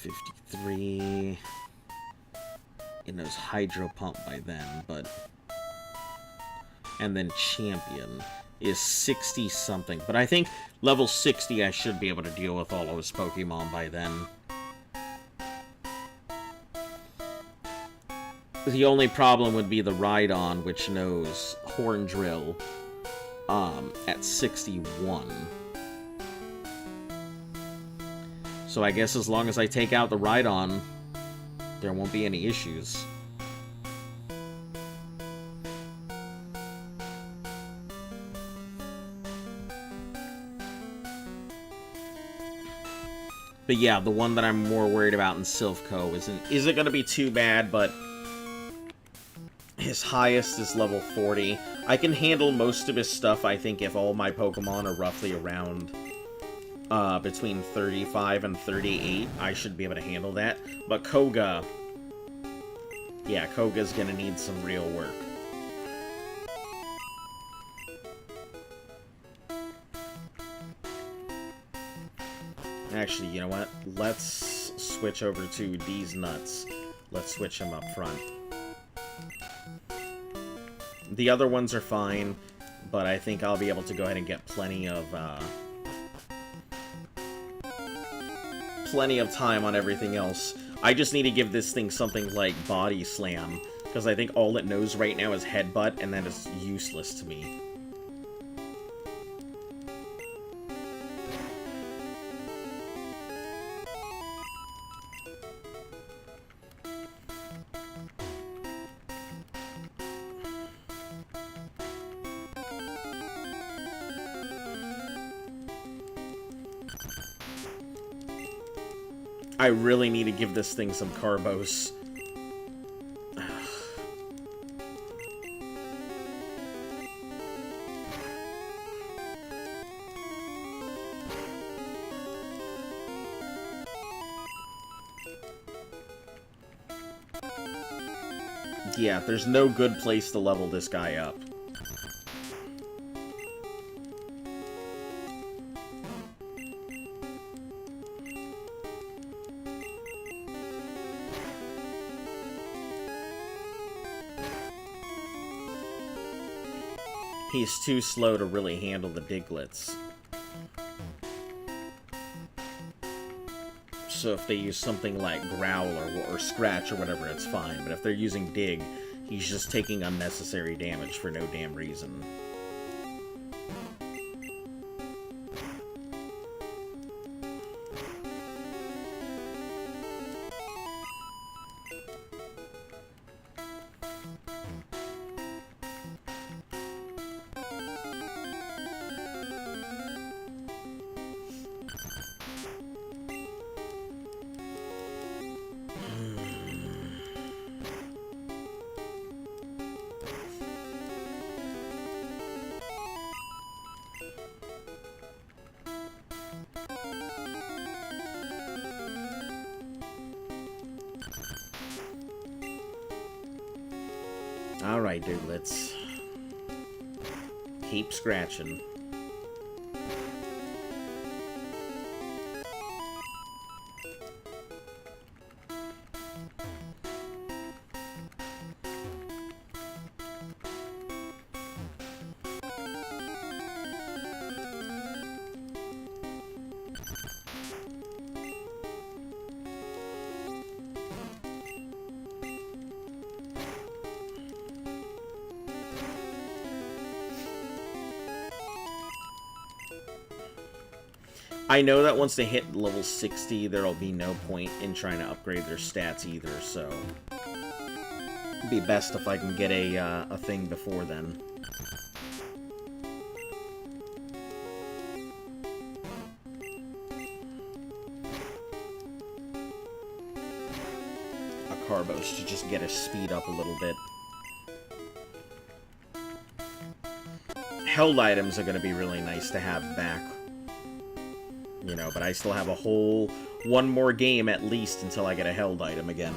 '53. It knows Hydro Pump by then, but... And then Champion is 60-something. But I think level 60 I should be able to deal with all of his Pokemon by then. The only problem would be the Rhydon, which knows Horn Drill at 61. So I guess as long as I take out the Rhydon, there won't be any issues. But yeah, the one that I'm more worried about in Silphco isn't going to be too bad, but his highest is level 40. I can handle most of his stuff, I think, if all my Pokemon are roughly around between 35 and 38. I should be able to handle that. But Koga... Yeah, Koga's going to need some real work. Actually, you know what? Let's switch over to these nuts. Let's switch them up front. The other ones are fine, but I think I'll be able to go ahead and get plenty of time on everything else. I just need to give this thing something like Body Slam, because I think all it knows right now is Headbutt, and that is useless to me. I really need to give this thing some Carbos. Yeah, there's no good place to level this guy up. He's too slow to really handle the Digletts. So if they use something like Growl or Scratch or whatever, it's fine. But if they're using Dig, he's just taking unnecessary damage for no damn reason. Alright, dude, let's keep scratching. I know that once they hit level 60, there'll be no point in trying to upgrade their stats either, so it'd be best if I can get a thing before then. A Carbos to just get his speed up a little bit. Held items are going to be really nice to have back. You know, but I still have a whole one more game at least until I get a held item again.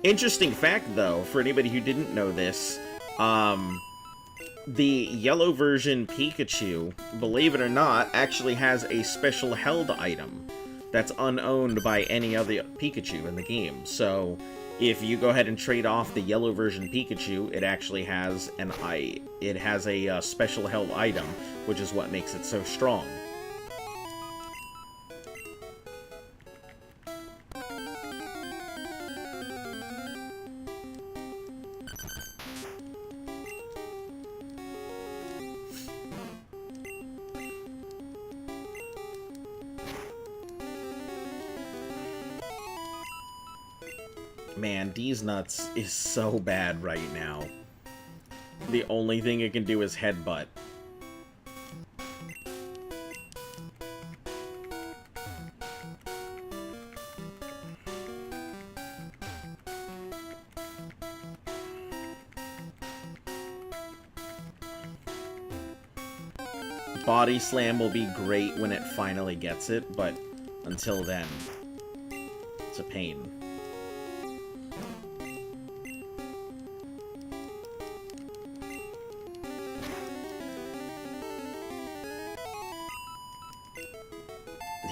Interesting fact, though, for anybody who didn't know this, the yellow version Pikachu, believe it or not, actually has a special held item that's unowned by any other Pikachu in the game. So if you go ahead and trade off the yellow version Pikachu, it actually has a special held item, which is what makes it so strong. Man, D's Nuts is so bad right now. The only thing it can do is headbutt. Body Slam will be great when it finally gets it, but until then, it's a pain.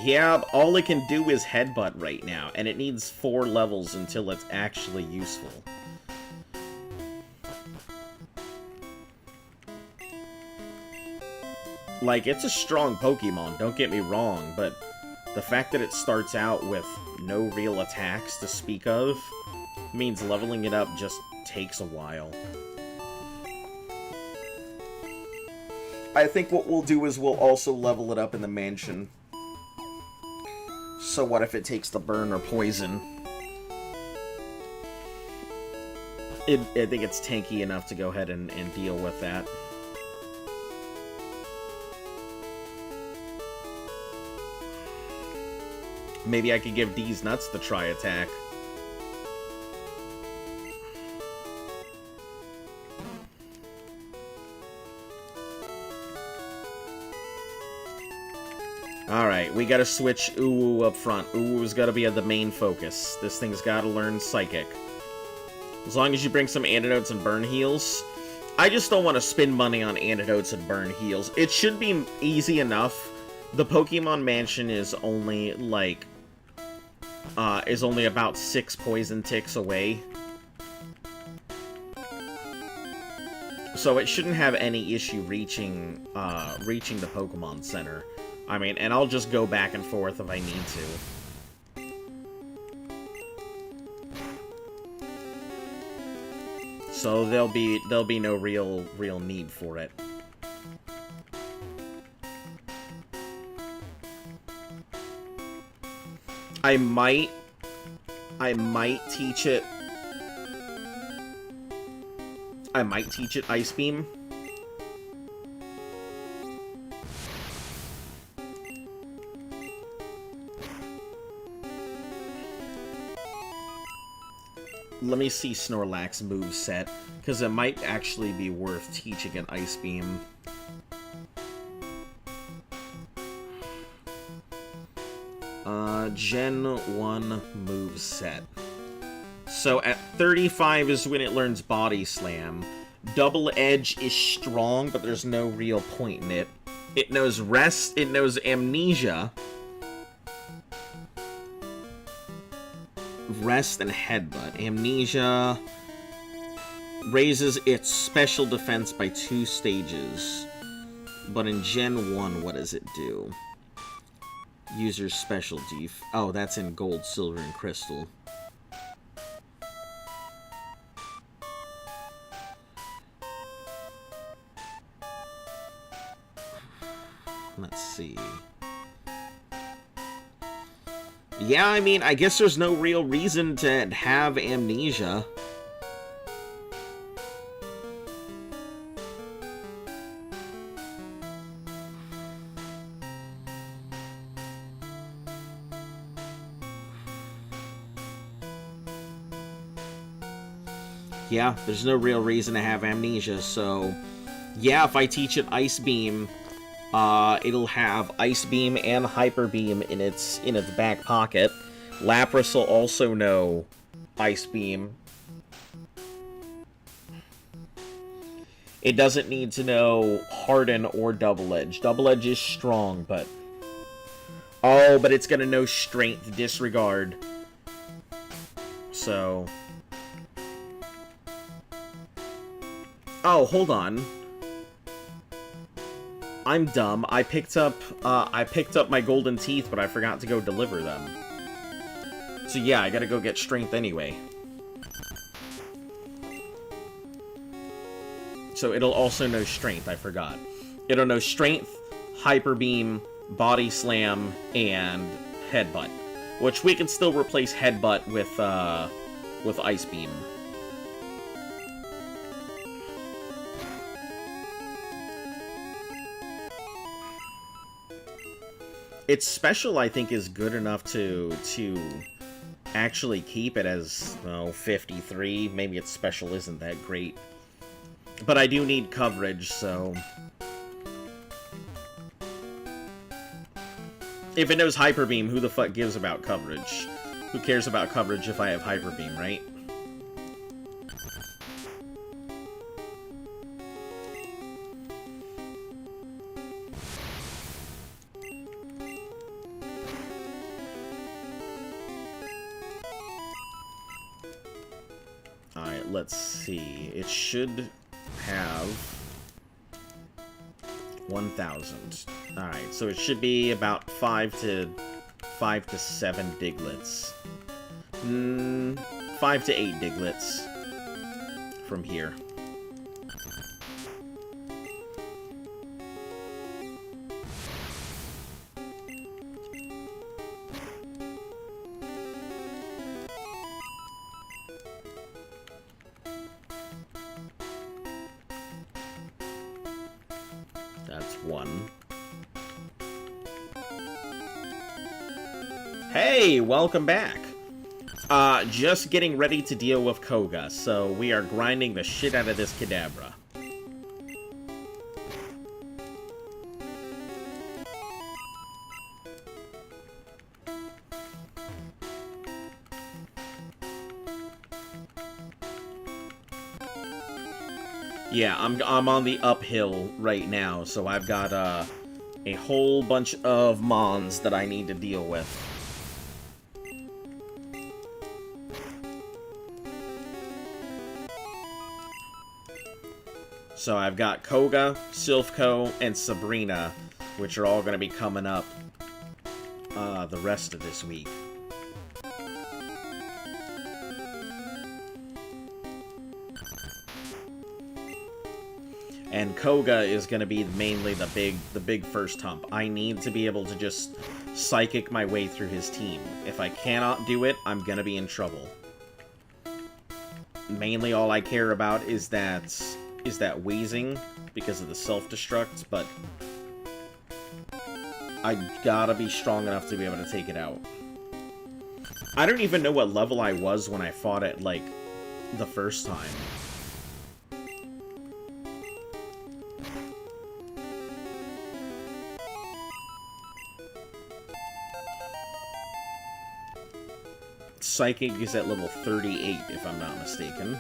Yeah, all it can do is headbutt right now, and it needs 4 levels until it's actually useful. Like, it's a strong Pokemon, don't get me wrong, but the fact that it starts out with no real attacks to speak of means leveling it up just takes a while. I think what we'll do is we'll also level it up in the mansion. So what if it takes the burn or poison? I think it's tanky enough to go ahead and deal with that. Maybe I could give D's Nuts the tri-attack. Alright, we gotta switch Uwu up front. Uwu's gotta be the main focus. This thing's gotta learn Psychic. As long as you bring some antidotes and burn heals. I just don't want to spend money on antidotes and burn heals. It should be easy enough. The Pokemon Mansion is only, like, is only about 6 poison ticks away. So it shouldn't have any issue reaching the Pokemon Center. I mean, and I'll just go back and forth if I need to. So there'll be no real need for it. I might teach it. I might teach it Ice Beam. Let me see Snorlax's moveset, because it might actually be worth teaching an Ice Beam. Gen 1 moveset. So at 35 is when it learns Body Slam. Double Edge is strong, but there's no real point in it. It knows Rest, it knows Amnesia. Rest and Headbutt. Amnesia raises its special defense by 2 stages. But in Gen 1, what does it do? User's special def. Oh, that's in Gold, Silver, and Crystal. Let's see. Yeah, I mean, I guess there's no real reason to have Amnesia. Yeah, there's no real reason to have Amnesia, so... Yeah, if I teach it Ice Beam, it'll have Ice Beam and Hyper Beam in its back pocket. Lapras will also know Ice Beam. It doesn't need to know Harden or Double Edge. Double Edge is strong, but... Oh, but it's gonna know Strength, Disregard. So... Oh, hold on. I'm dumb. I picked up my golden teeth, but I forgot to go deliver them. So yeah, I gotta go get Strength anyway. So it'll also know Strength, I forgot. It'll know Strength, Hyper Beam, Body Slam, and Headbutt. Which we can still replace Headbutt with Ice Beam. Its special, I think, is good enough to actually keep it as, 53. Maybe its special isn't that great. But I do need coverage, so... If it knows Hyper Beam, who the fuck gives about coverage? Who cares about coverage if I have Hyper Beam, right? Alright, let's see. It should have 1,000. Alright, so it should be about 5 to 7 Diglets. 5 to 8 Diglets from here. That's 1. Hey, welcome back. Just getting ready to deal with Koga, so we are grinding the shit out of this Kadabra. Yeah, I'm on the uphill right now, so I've got a whole bunch of Mons that I need to deal with. So I've got Koga, Silphco, and Sabrina, which are all going to be coming up the rest of this week. And Koga is going to be mainly the big first hump. I need to be able to just psychic my way through his team. If I cannot do it, I'm going to be in trouble. Mainly all I care about is that wheezing because of the self-destruct, but I gotta be strong enough to be able to take it out. I don't even know what level I was when I fought it, like, the first time. Psychic is at level 38, if I'm not mistaken.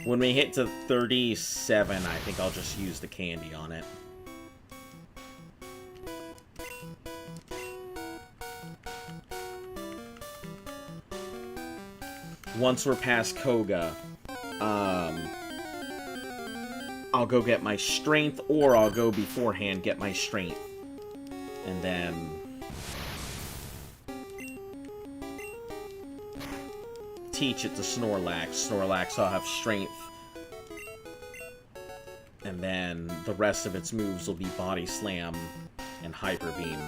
When we hit to 37, I think I'll just use the candy on it. Once we're past Koga, I'll go get my strength, or I'll go beforehand get my strength. And then teach it to Snorlax. Snorlax, I'll have strength. And then the rest of its moves will be Body Slam and Hyper Beam.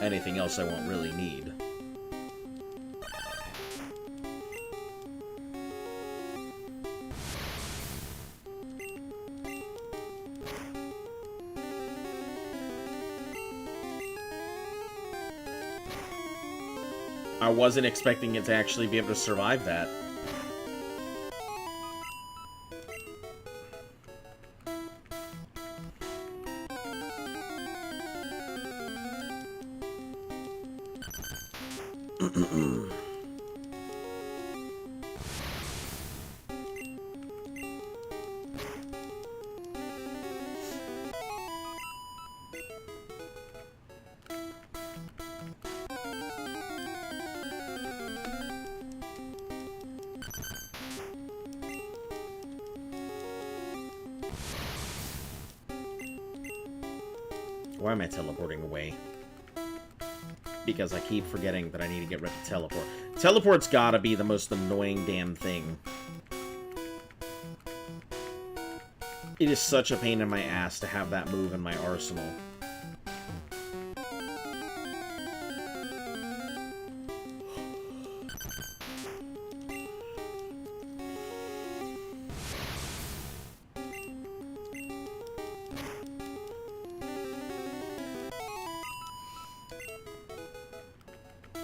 Anything else I won't really need. I wasn't expecting it to actually be able to survive that. Why am I teleporting away? Because I keep forgetting that I need to get rid of teleport. Teleport's gotta be the most annoying damn thing. It is such a pain in my ass to have that move in my arsenal.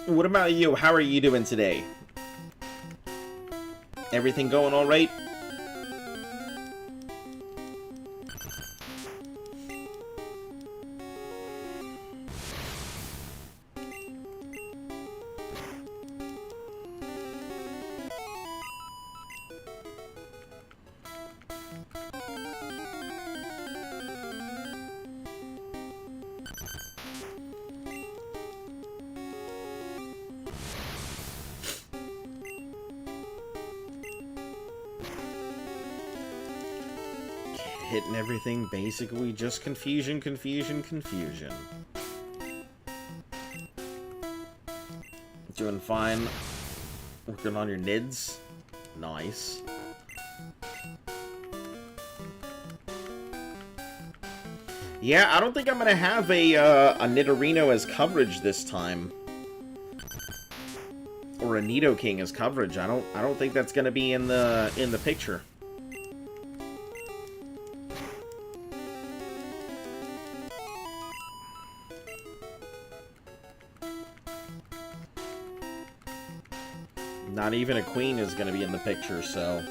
What about you? How are you doing today? Everything going all right? Hitting everything, basically just confusion, confusion, confusion. Doing fine. Working on your nids. Nice. Yeah, I don't think I'm gonna have a Nidorino as coverage this time. Or a Nidoking as coverage. I don't think that's gonna be in the picture. Not even a queen is going to be in the picture, so...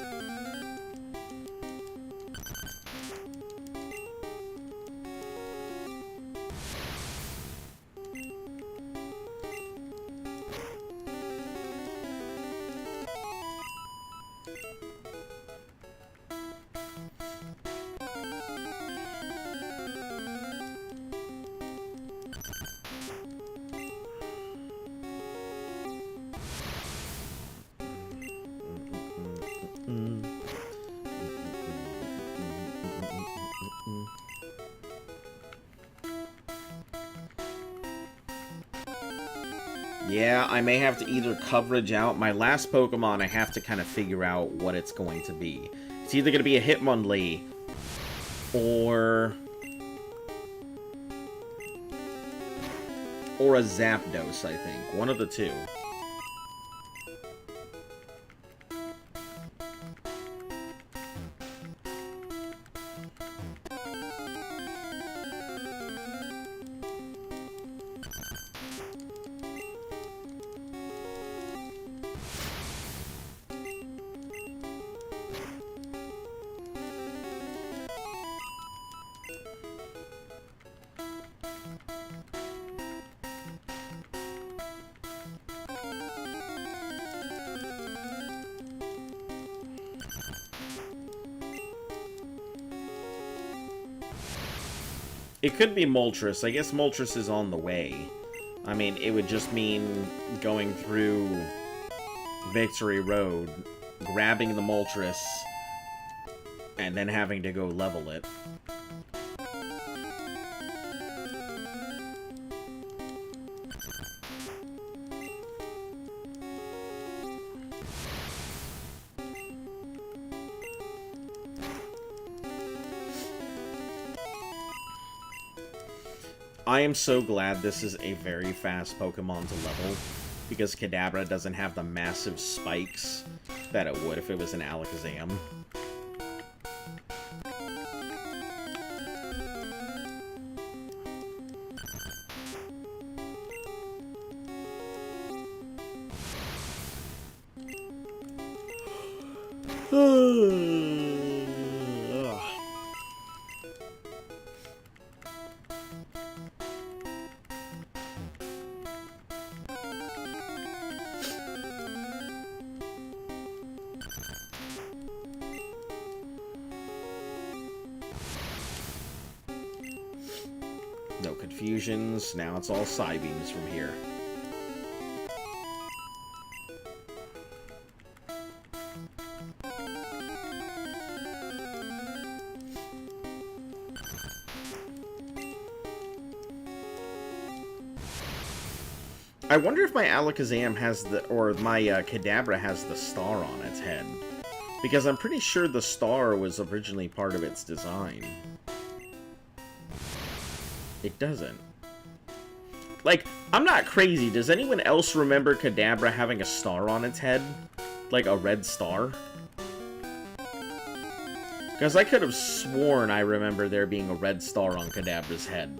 Yeah, I may have to either coverage out my last Pokemon. I have to kind of figure out what it's going to be. It's either going to be a Hitmonlee or a Zapdos, I think. One of the two. It could be Moltres. I guess Moltres is on the way. I mean, it would just mean going through Victory Road, grabbing the Moltres, and then having to go level it. I am so glad this is a very fast Pokemon to level, because Kadabra doesn't have the massive spikes that it would if it was an Alakazam. No confusions, now it's all Psybeams from here. I wonder if my Alakazam has the, or my Kadabra has the star on its head. Because I'm pretty sure the star was originally part of its design. It doesn't. Like, I'm not crazy. Does anyone else remember Kadabra having a star on its head? Like a red star? Because I could have sworn I remember there being a red star on Kadabra's head.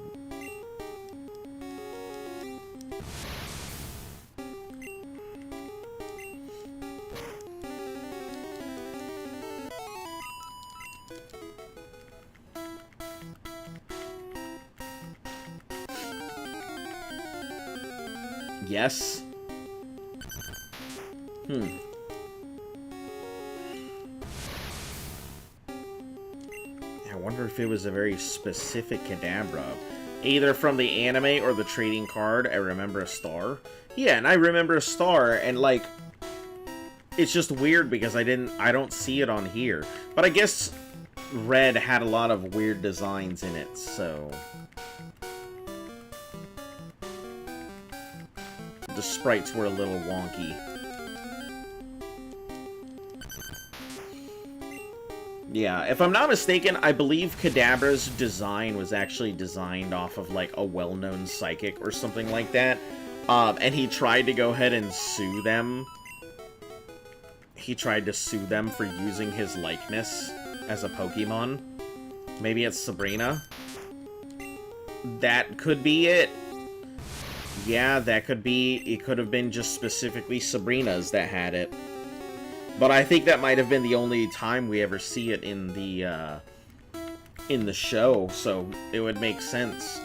Yes. I wonder if it was a very specific Kadabra. Either from the anime or the trading card, I remember a star. Yeah, and I remember a star, and like, it's just weird because I don't see it on here. But I guess Red had a lot of weird designs in it, so the sprites were a little wonky. Yeah, if I'm not mistaken, I believe Kadabra's design was actually designed off of, like, a well-known psychic or something like that. And he tried to go ahead and sue them. He tried to sue them for using his likeness as a Pokemon. Maybe it's Sabrina? That could be it. Yeah, that could be, it could have been just specifically Sabrina's that had it. But I think that might have been the only time we ever see it in the show, so it would make sense.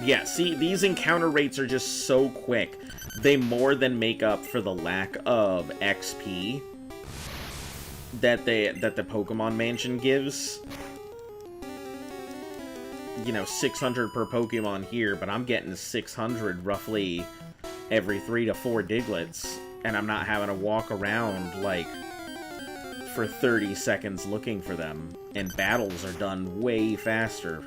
Yeah, see, these encounter rates are just so quick. They more than make up for the lack of XP that the Pokemon Mansion gives. you know, 600 per Pokemon here, but I'm getting 600 roughly every 3 to 4 Digletts, and I'm not having to walk around, like, for 30 seconds looking for them, and battles are done way faster.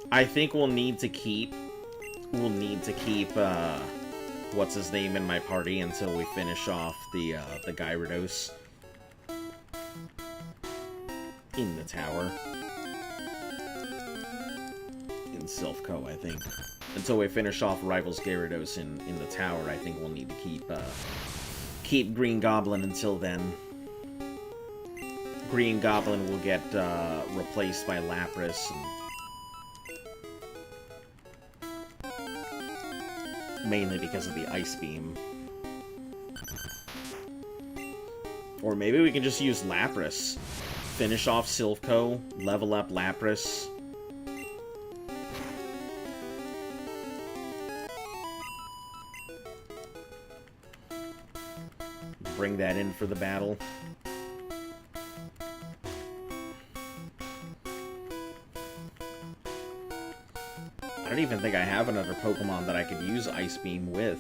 I think we'll need to keep what's his name in my party until we finish off the Gyarados in the tower. In Silphco, I think. Until we finish off Rivals Gyarados in the tower, I think we'll need to keep Green Goblin until then. Green Goblin will get replaced by Lapras, and mainly because of the Ice Beam. Or maybe we can just use Lapras. Finish off Silphco, level up Lapras. Bring that in for the battle. I don't even think I have another Pokemon that I could use Ice Beam with.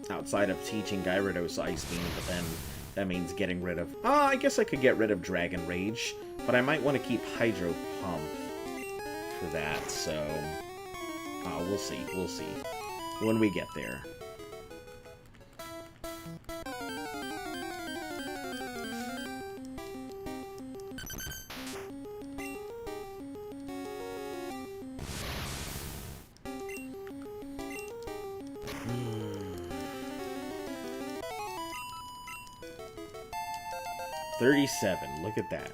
Outside of teaching Gyarados Ice Beam, but then that means getting rid of... I guess I could get rid of Dragon Rage, but I might want to keep Hydro Pump for that, so... we'll see, when we get there. $37, look at that.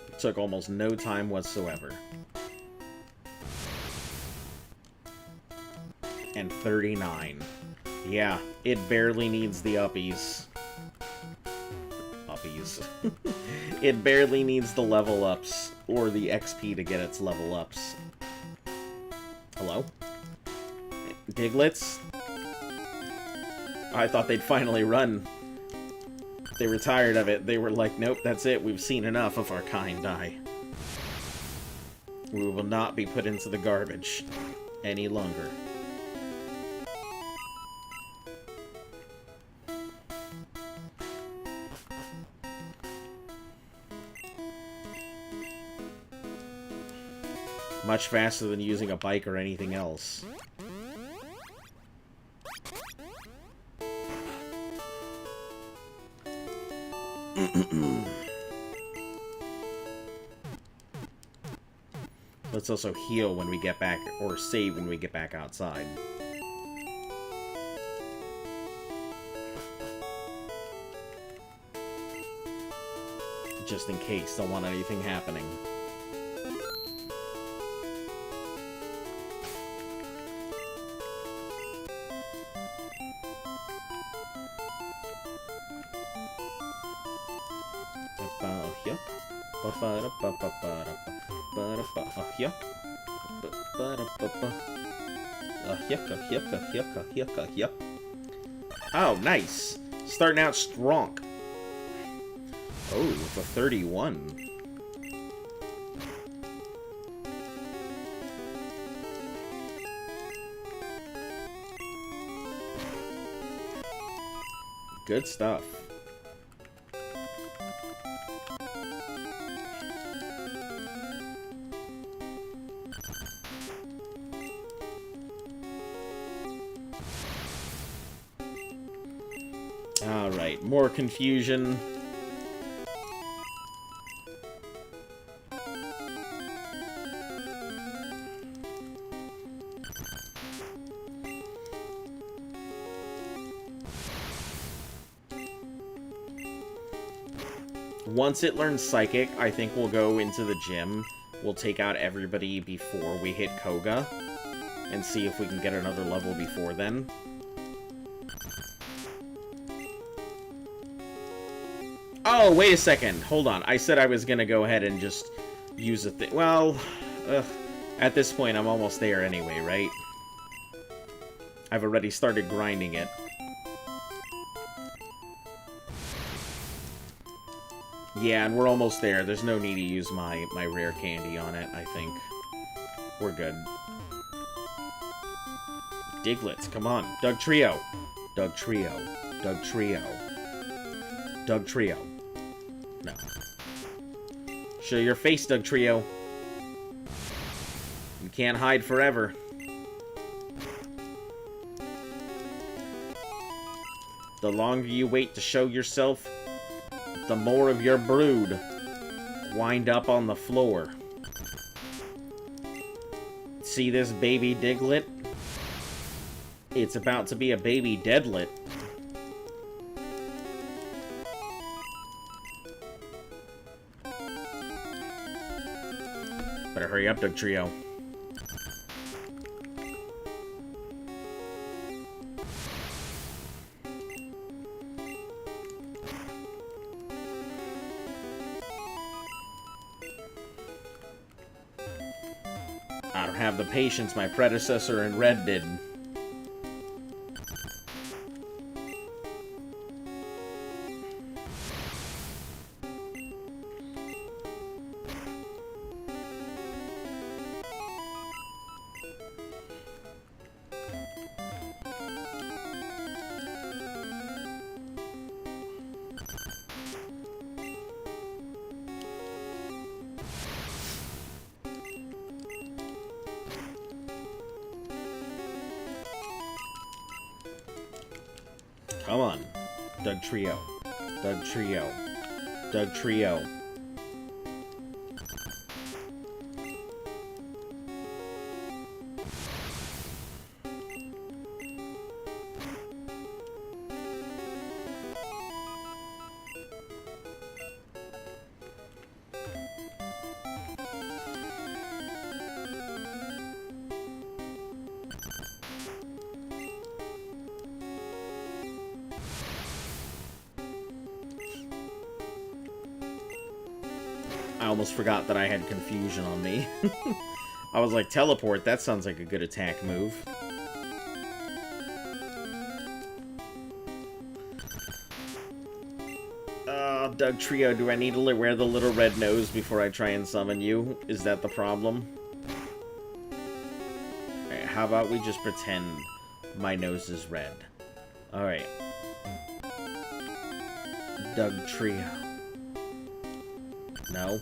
It took almost no time whatsoever. And 39. Yeah, it barely needs the uppies. It barely needs the level ups, or the XP to get its level ups. Hello? Digletts? I thought they'd finally run. They were tired of it. They were like, nope, that's it. We've seen enough of our kind die. We will not be put into the garbage any longer. Much faster than using a bike or anything else. Let's also heal when we get back, or save when we get back outside. Just in case, don't want anything happening. Oh, nice. Starting out strong. Oh, with a 31. Good stuff. Alright, more confusion. Once it learns Psychic, I think we'll go into the gym. We'll take out everybody before we hit Koga. And see if we can get another level before then. Oh, wait a second. Hold on. I said I was gonna go ahead and just use a thing. Well, at this point, I'm almost there anyway, right? I've already started grinding it. Yeah, and we're almost there. There's no need to use my rare candy on it, I think. We're good. Diglets, come on. Doug Trio. Doug Trio. Doug Trio. Doug Trio. No. Show your face, Doug Trio. You can't hide forever. The longer you wait to show yourself, the more of your brood wind up on the floor. See this baby Diglett? It's about to be a baby Deadlet. Better hurry up, Doug Trio. I don't have the patience my predecessor in red did. Come on. Doug Trio. Doug Trio. Doug Trio. I almost forgot that I had confusion on me. I was like, teleport, that sounds like a good attack move. Doug Trio, do I need to wear the little red nose before I try and summon you? Is that the problem? Alright, how about we just pretend my nose is red? Alright. Doug Trio. No.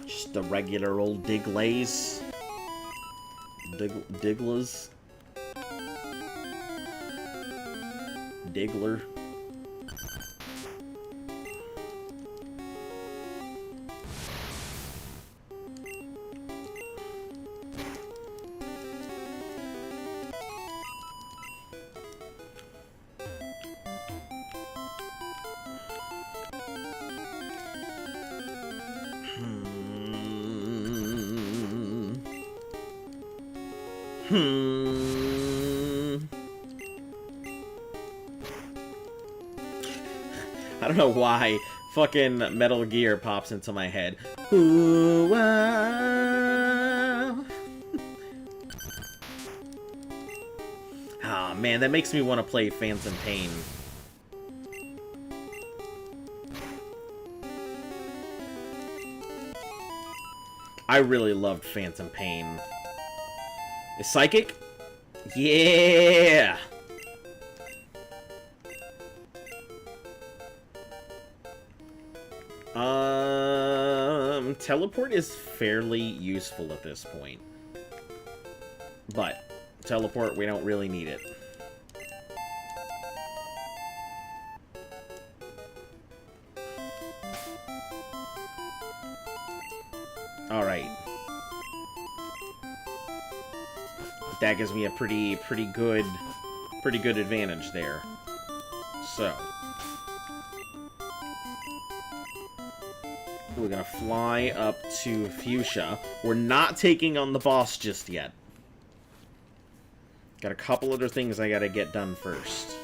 Just a regular old Diglaze. Diglas. Diggler. I don't know why fucking Metal Gear pops into my head. Ooh, wow. Ah, man, that makes me want to play Phantom Pain. I really loved Phantom Pain. Is Psychic? Yeah! Teleport is fairly useful at this point. But, teleport, we don't really need it. Alright. That gives me a pretty good advantage there. So. We're gonna fly up to Fuchsia. We're not taking on the boss just yet. Got a couple other things I gotta get done first.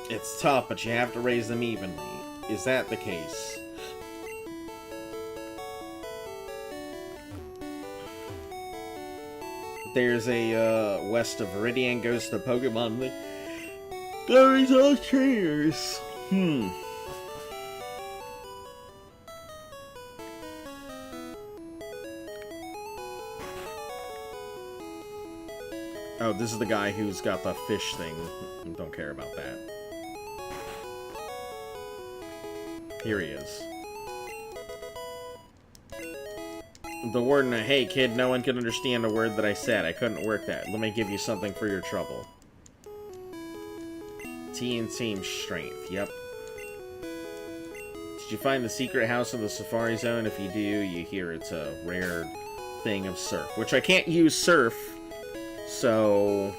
It's tough, but you have to raise them evenly. Is that the case? There's a West of Viridian Ghost of Pokemon. There's all trainers. Oh, this is the guy who's got the fish thing. Don't care about that. Here he is. The warden, hey kid, no one can understand a word that I said. I couldn't work that. Let me give you something for your trouble. T and team strength, yep. Did you find the secret house in the Safari Zone? If you do, you hear it's a rare thing of surf. Which I can't use surf, so...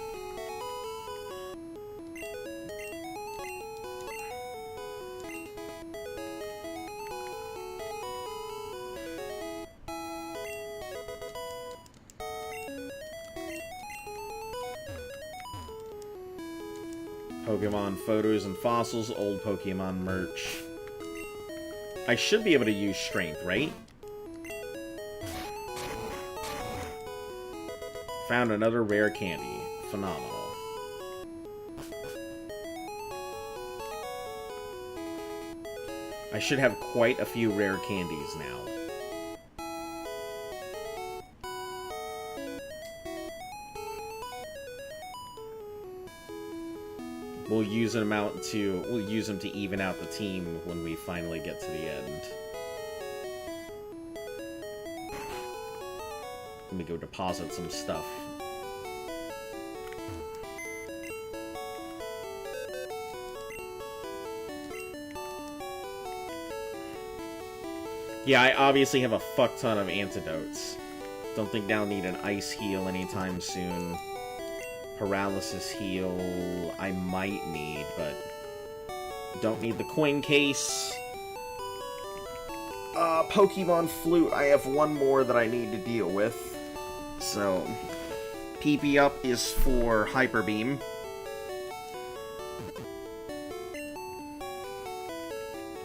Pokemon photos and fossils, old Pokemon merch. I should be able to use strength, right? Found another rare candy. Phenomenal. I should have quite a few rare candies now. We'll use them to even out the team when we finally get to the end. Let me go deposit some stuff. Yeah, I obviously have a fuck ton of antidotes. Don't think I'll need an ice heal anytime soon. Paralysis heal I might need, but don't need the coin case. Pokemon Flute, I have one more that I need to deal with. So, PP up is for Hyper Beam.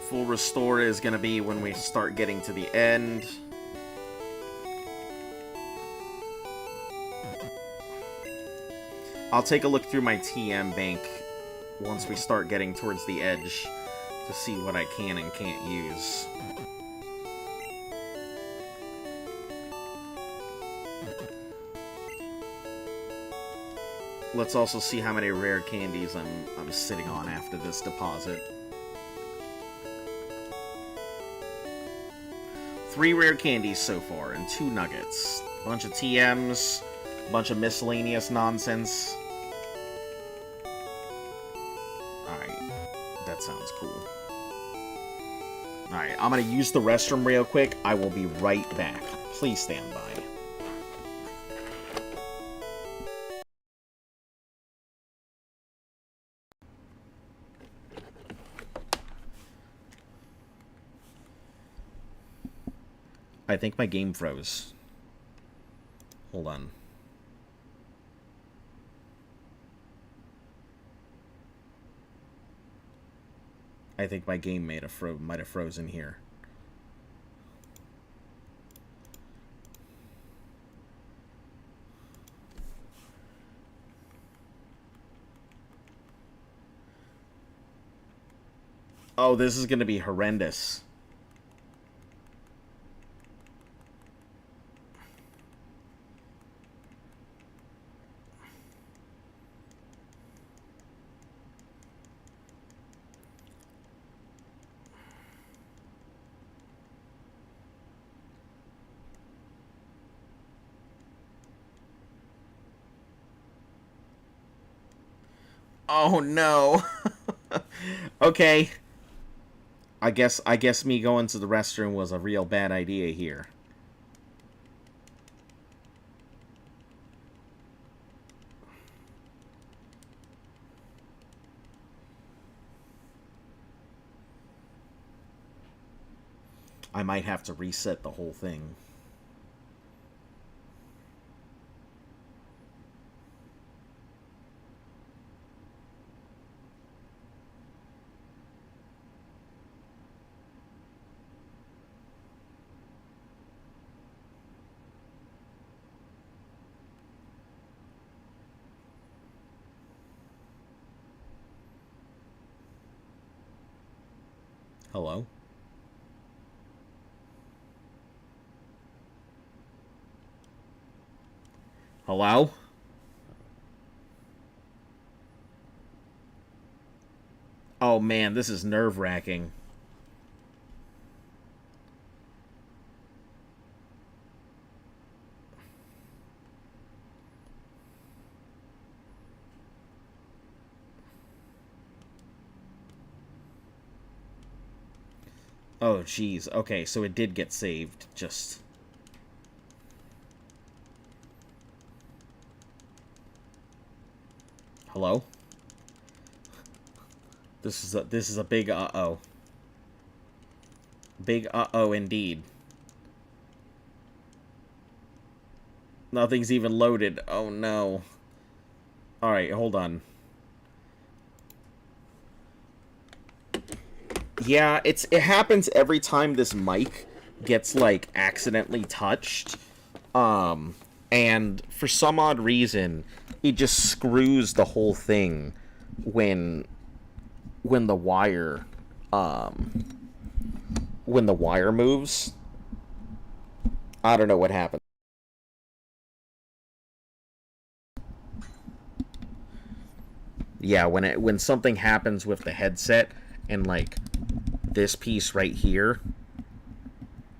Full Restore is going to be when we start getting to the end. I'll take a look through my TM bank once we start getting towards the edge to see what I can and can't use. Let's also see how many rare candies I'm sitting on after this deposit. 3 rare candies so far and 2 nuggets. A bunch of TMs, a bunch of miscellaneous nonsense. Alright, that sounds cool. Alright, I'm gonna use the restroom real quick. I will be right back. Please stand by. I think my game froze. Hold on. I think my game might have frozen here. Oh, this is going to be horrendous. Oh no. Okay. I guess me going to the restroom was a real bad idea here. I might have to reset the whole thing. Hello? Hello? Oh man, this is nerve-wracking. Oh jeez. Okay, so it did get saved. Just... Hello? This is a big uh-oh. Big uh-oh indeed. Nothing's even loaded. Oh no. Alright, hold on. Yeah, it happens every time this mic gets, like, accidentally touched. And for some odd reason, it just screws the whole thing when the wire moves. I don't know what happened. Yeah, when something happens with the headset and like this piece right here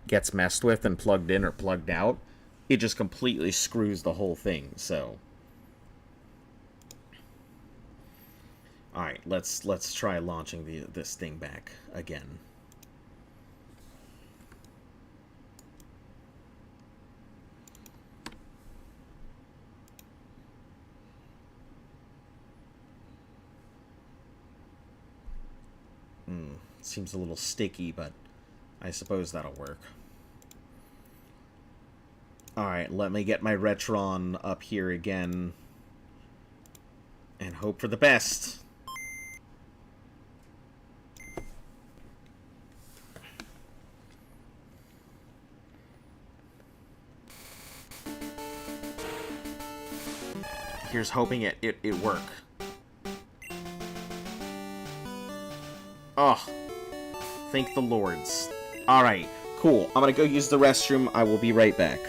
gets messed with and plugged in or plugged out, it just completely screws the whole thing. So all right, let's try launching this thing back again. Seems a little sticky, but I suppose that'll work. Alright, let me get my Retron up here again and hope for the best. Here's hoping it work. Oh, thank the lords. Alright, cool. I'm gonna go use the restroom. I will be right back.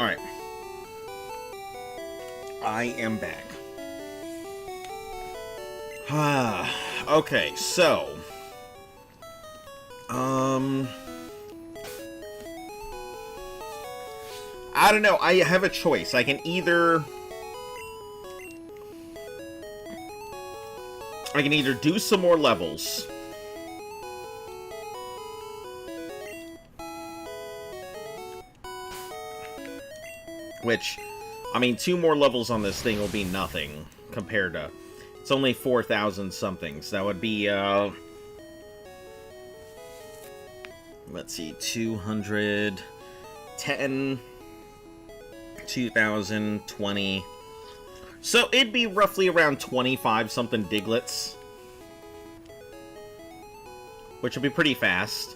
Alright. I am back. Okay, so... I don't know, I have a choice. I can either do some more levels. Which, I mean, 2 more levels on this thing will be nothing compared to... It's only 4,000 something, so that would be, let's see, 210... 2020. So it'd be roughly around 25 something Diglets, which will be pretty fast.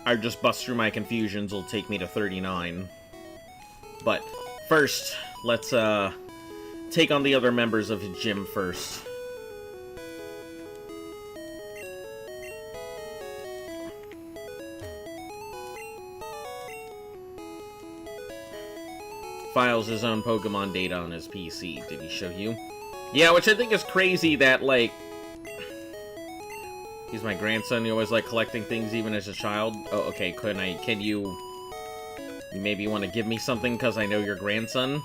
I just bust through my confusions, will take me to 39. But first, let's take on the other members of his gym first. Files his own Pokemon data on his PC. Did he show you? Yeah, which I think is crazy that, like... He's my grandson, you always like collecting things even as a child. Oh, okay, can you maybe want to give me something because I know your grandson?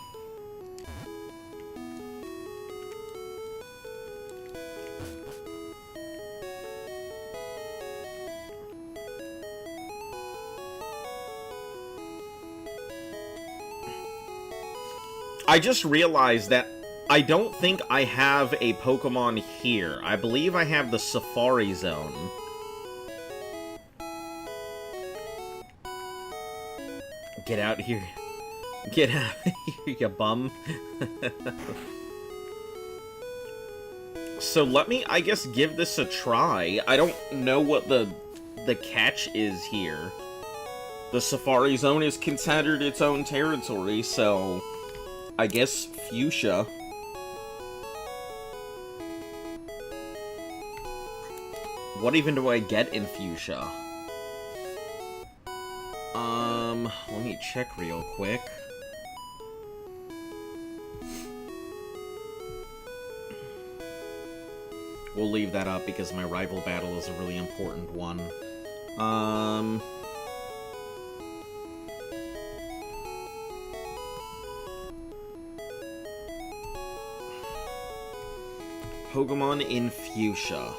I just realized that I don't think I have a Pokemon here. I believe I have the Safari Zone. Get out here. Get out of here, you bum. So let me, I guess, give this a try. I don't know what the catch is here. The Safari Zone is considered its own territory, so... I guess Fuchsia. What even do I get in Fuchsia? Let me check real quick. We'll leave that up because my rival battle is a really important one. Pokemon in Fuchsia.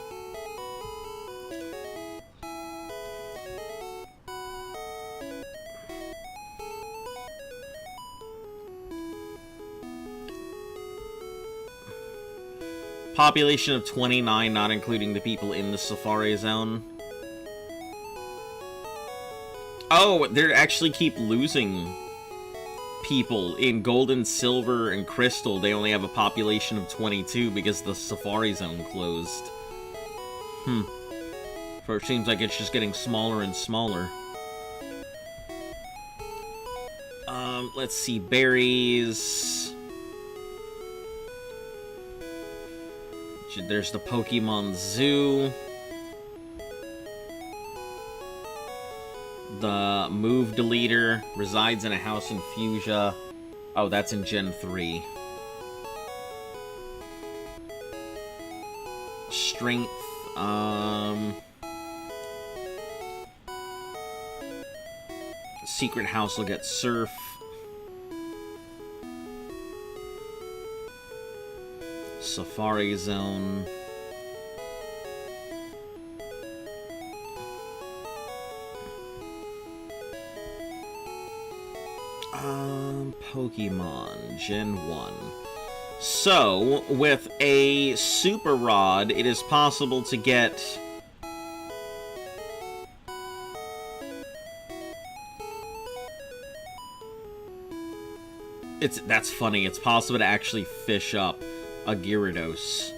Population of 29, not including the people in the Safari Zone. Oh, they actually keep losing people in Gold and Silver and Crystal. They only have a population of 22 because the Safari Zone closed. For it seems like it's just getting smaller and smaller. Let's see, berries. There's the Pokemon Zoo. The move deleter resides in a house in Fuchsia. Oh, that's in Gen 3. Strength, Secret house will get Surf. Safari Zone. Pokemon Gen 1. So, with a Super Rod, it is possible to get... That's funny, it's possible to actually fish up a Gyarados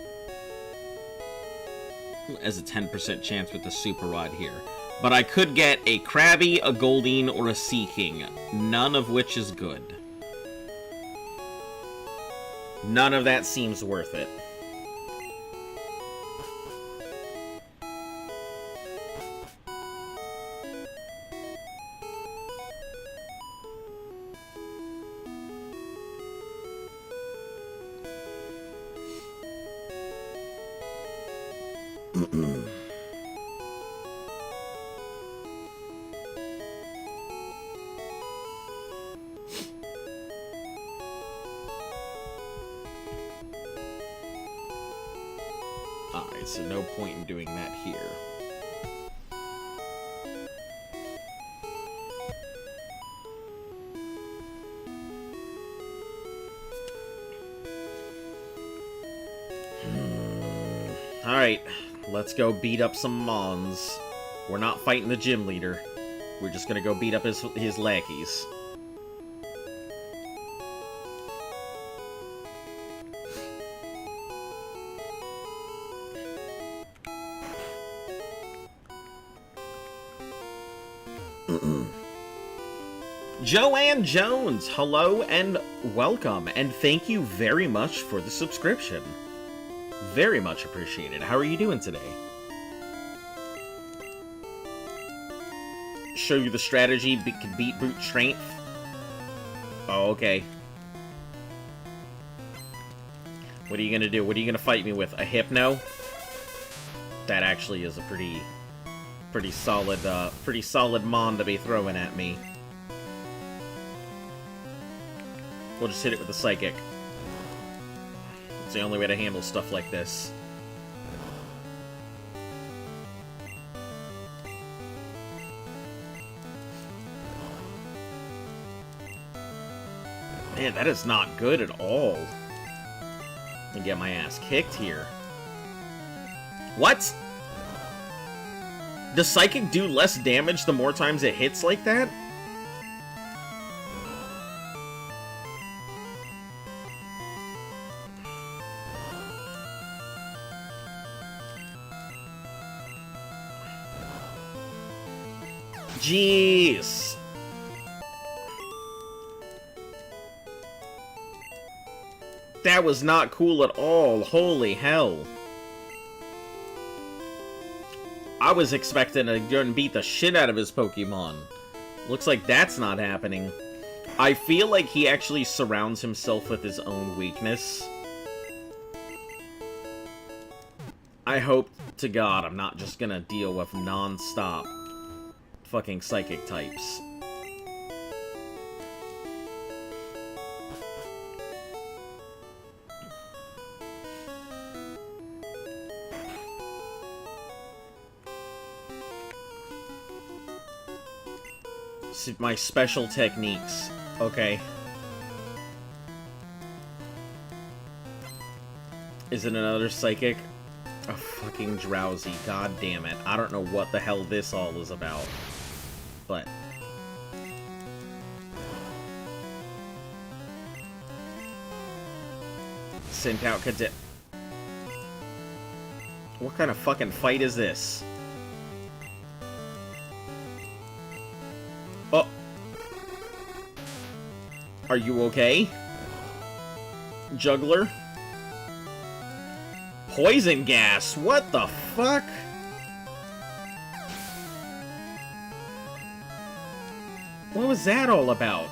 as a 10% chance with the Super Rod here. But I could get a Krabby, a Goldeen, or a Seaking, none of which is good. None of that seems worth it. Alright, so no point in doing that here. Alright, let's go beat up some Mons. We're not fighting the gym leader. We're just gonna go beat up his lackeys. Joanne Jones, hello and welcome, and thank you very much for the subscription. Very much appreciated. How are you doing today? Show you the strategy can beat brute strength. Oh, okay. What are you gonna do? What are you gonna fight me with? A hypno? That actually is a pretty solid mon to be throwing at me. We'll just hit it with the psychic. It's the only way to handle stuff like this. Man, that is not good at all. I get my ass kicked here. What? Does psychic do less damage the more times it hits like that? Jeez. That was not cool at all. Holy hell. I was expecting to go and beat the shit out of his Pokemon. Looks like that's not happening. I feel like he actually surrounds himself with his own weakness. I hope to God I'm not just gonna deal with non-stop fucking psychic types. My special techniques. Okay. Is it another psychic? A fucking drowsy. God damn it. I don't know what the hell this all is about. But sent out cadet. What kind of fucking fight is this? Oh. Are you okay? Juggler? Poison gas? What the fuck? What was that all about?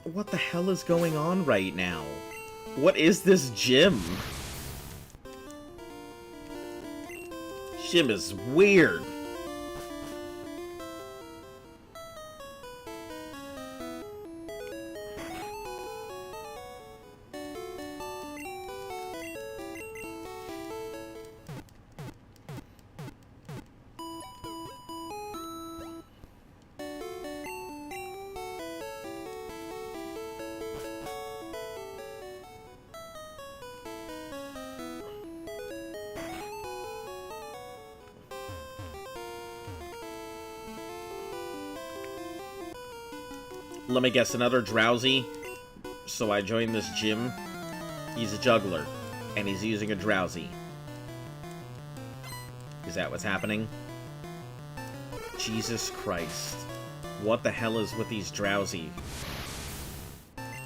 What the hell is going on right now? What is this gym? Gym is weird. Let me guess, another drowsy. So I joined this gym. He's a juggler, and he's using a drowsy. Is that what's happening? Jesus Christ. What the hell is with these drowsy?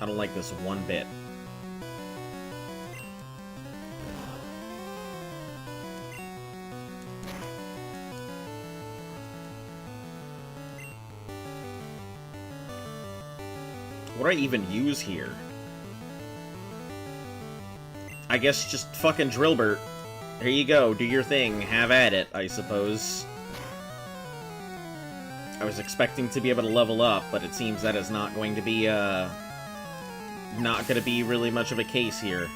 I don't like this one bit. What do I even use here? I guess just fucking Drillburt. Here you go, do your thing, have at it, I suppose. I was expecting to be able to level up, but it seems that is not going to be, not gonna be really much of a case here.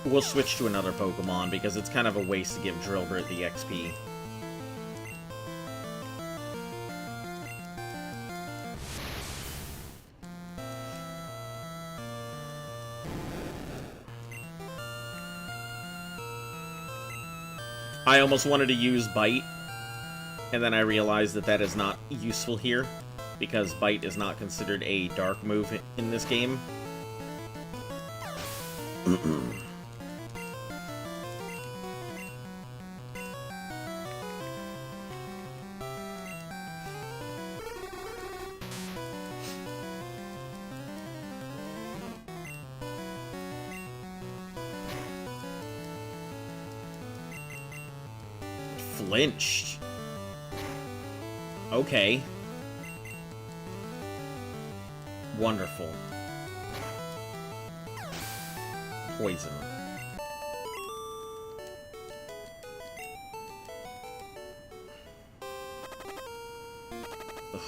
We'll switch to another Pokemon, because it's kind of a waste to give Drillburt the XP. I almost wanted to use Bite, and then I realized that that is not useful here, because Bite is not considered a dark move in this game. Flinched. Okay. Wonderful. Poison. Ugh.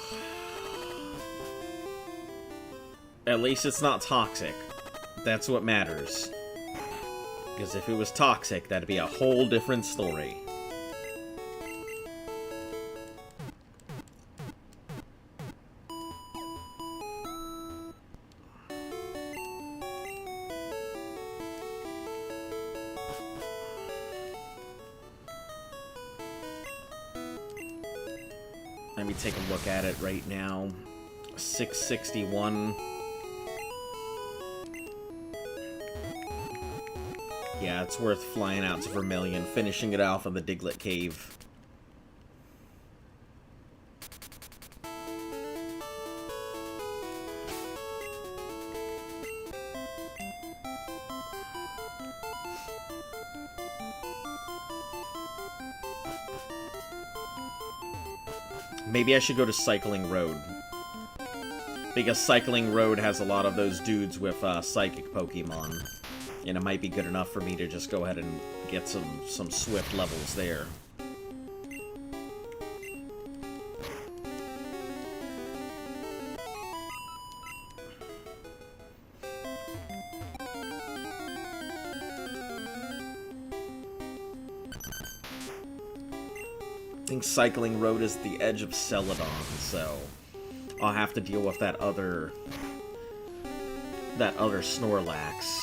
At least it's not toxic. That's what matters. Because if it was toxic, that'd be a whole different story. Let me take a look at it right now. 661. Yeah, it's worth flying out to Vermilion, finishing it off in the Diglett Cave. Maybe I should go to Cycling Road. Because Cycling Road has a lot of those dudes with Psychic Pokemon. And it might be good enough for me to just go ahead and get some Swift levels there. I think Cycling Road is the edge of Celadon, so I'll have to deal with that other Snorlax.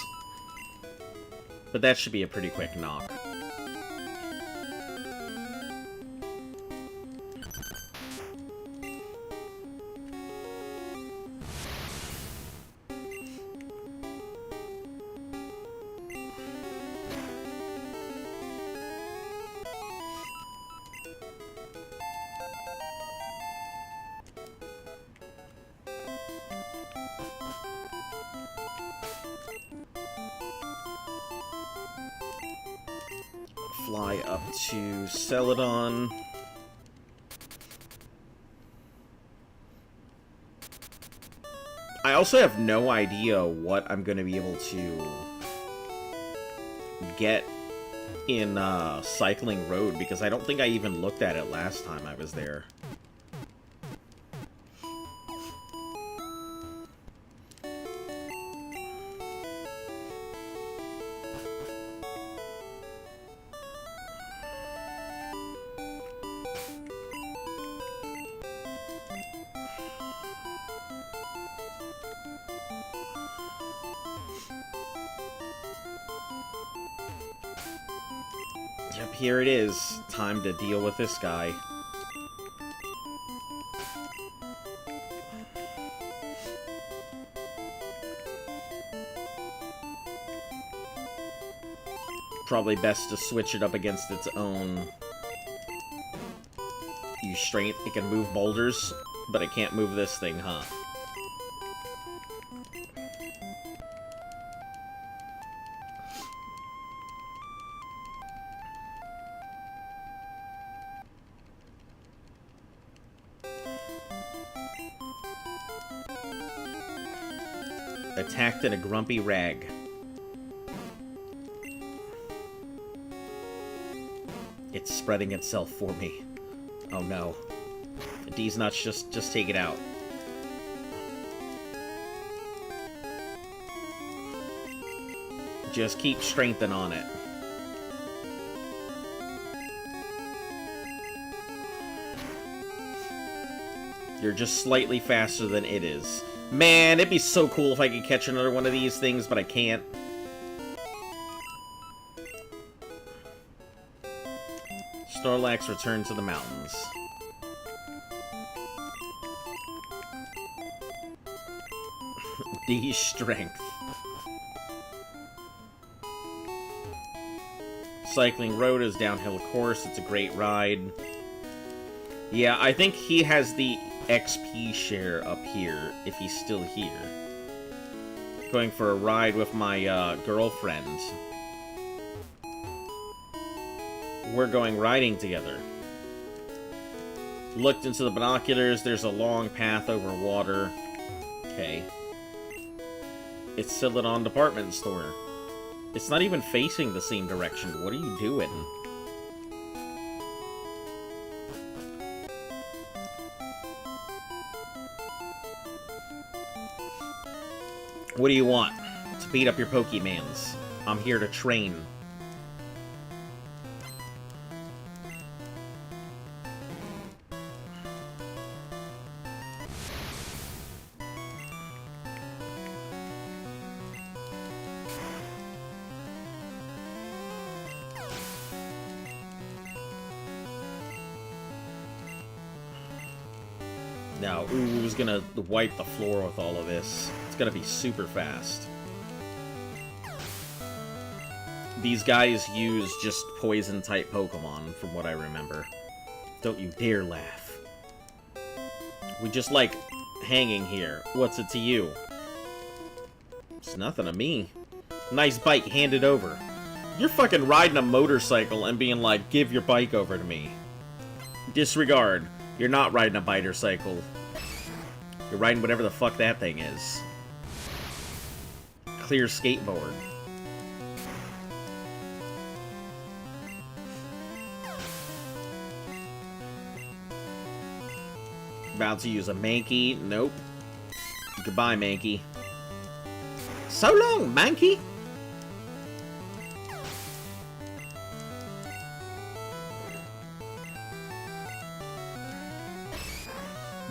But that should be a pretty quick knock. Fly up to Celadon. I also have no idea what I'm going to be able to get in Cycling Road, because I don't think I even looked at it last time I was there. Yep, here it is. Time to deal with this guy. Probably best to switch it up against its own. Use Strength. It can move boulders, but it can't move this thing, huh? Attacked in a grumpy rag. It's spreading itself for me. Oh no. These nuts, just take it out. Just keep strengthening on it. You're just slightly faster than it is. Man, it'd be so cool if I could catch another one of these things, but I can't. Snorlax returned to the mountains. D strength. Cycling road is downhill course. It's a great ride. Yeah, I think he has the XP share up here, if he's still here. Going for a ride with my girlfriend. We're going riding together. Looked into the binoculars. There's a long path over water. Okay. It's Celadon department store. It's not even facing the same direction. What are you doing? What do you want? To beat up your Pokemans. I'm here to train. Now, Uwu's gonna wipe the floor with all of this. It's gonna be super fast. These guys use just poison-type Pokemon, from what I remember. Don't you dare laugh. We just like hanging here. What's it to you? It's nothing to me. Nice bike, hand it over. You're fucking riding a motorcycle and being like, give your bike over to me. Disregard. You're not riding a biter-cycle. You're riding whatever the fuck that thing is. Clear skateboard. About to use a Mankey. Nope. Goodbye, Mankey. So long, Mankey!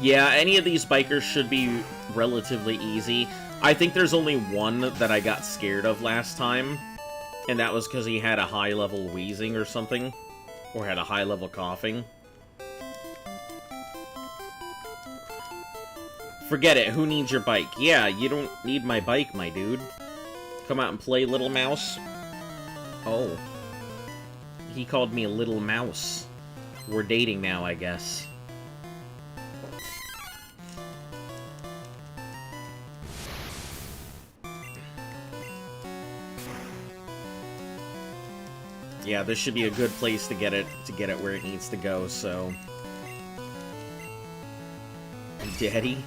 Yeah, any of these bikers should be relatively easy. I think there's only one that I got scared of last time, and that was because he had a high-level wheezing or something, or had a high-level coughing. Forget it, who needs your bike? Yeah, you don't need my bike, my dude. Come out and play, little mouse. Oh. He called me a little mouse. We're dating now, I guess. Yeah, this should be a good place to get it where it needs to go, so... Daddy?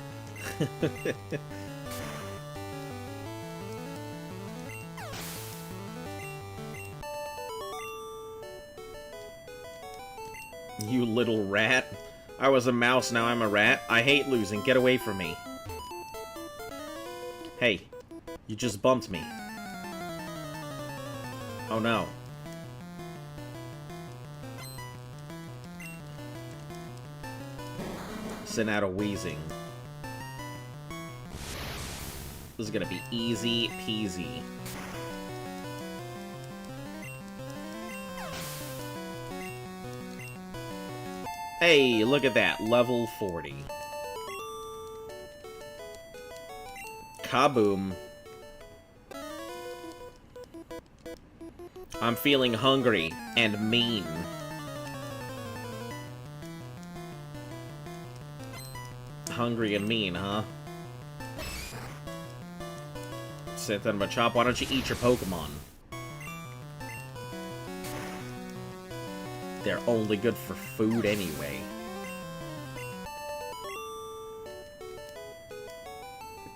You little rat. I was a mouse, now I'm a rat. I hate losing. Get away from me. Hey, you just bumped me. Oh no. Send out a wheezing. This is gonna be easy peasy. Hey, look at that. Level 40. Kaboom. I'm feeling hungry and mean. Hungry and mean, huh? Satan Machop, why don't you eat your Pokemon? They're only good for food anyway.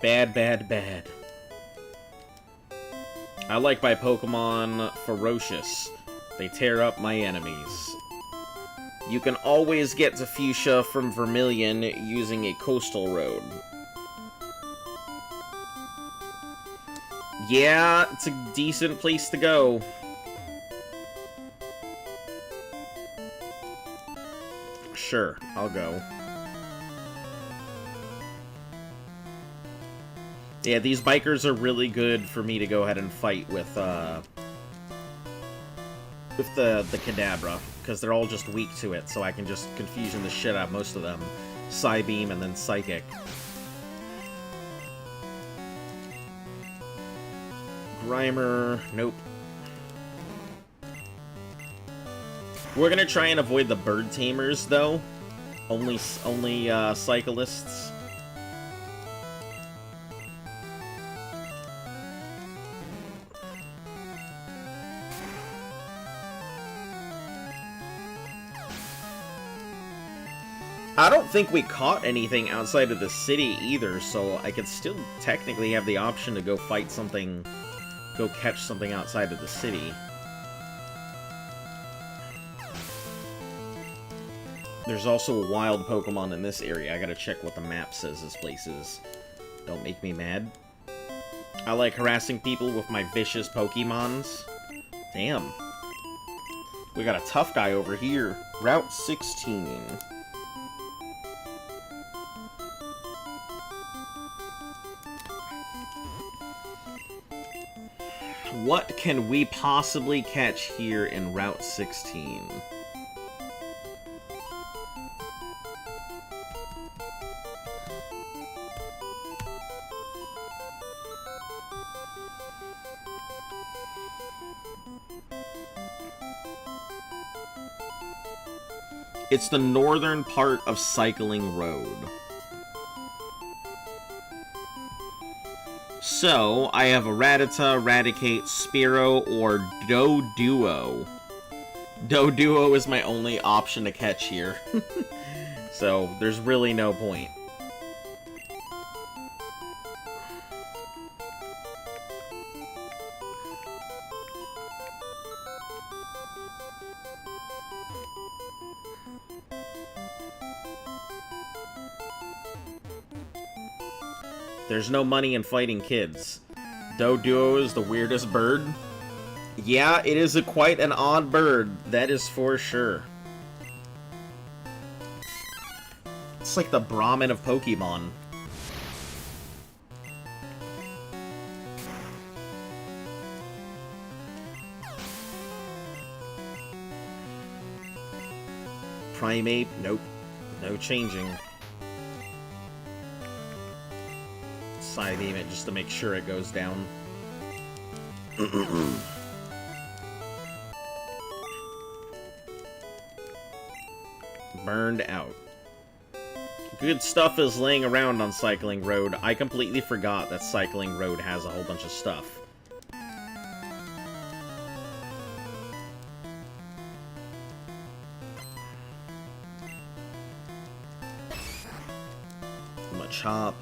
Bad, bad, bad. I like my Pokemon ferocious. They tear up my enemies. You can always get to Fuchsia from Vermilion using a coastal road. Yeah, it's a decent place to go. Sure, I'll go. Yeah, these bikers are really good for me to go ahead and fight with the Kadabra, because they're all just weak to it, so I can just confusion the shit out of most of them. Psybeam and then Psychic. Grimer, nope. We're gonna try and avoid the bird tamers, though. Only cyclists. I don't think we caught anything outside of the city either, so I could still technically have the option to go fight something, go catch something outside of the city. There's also a wild Pokemon in this area. I gotta check what the map says this place is. Don't make me mad. I like harassing people with my vicious Pokemons. Damn. We got a tough guy over here. Route 16. What can we possibly catch here in Route 16? It's the northern part of Cycling Road. So, I have a Rattata, Raticate, Spearow, or Doduo. Doduo is my only option to catch here. So, there's really no point. There's no money in fighting kids. Doduo is the weirdest bird. Yeah, it is quite an odd bird. That is for sure. It's like the Brahmin of Pokemon. Primeape? Nope. No changing. Psybeam it just to make sure it goes down. Burned out. Good stuff is laying around on Cycling Road. I completely forgot that Cycling Road has a whole bunch of stuff. Machop.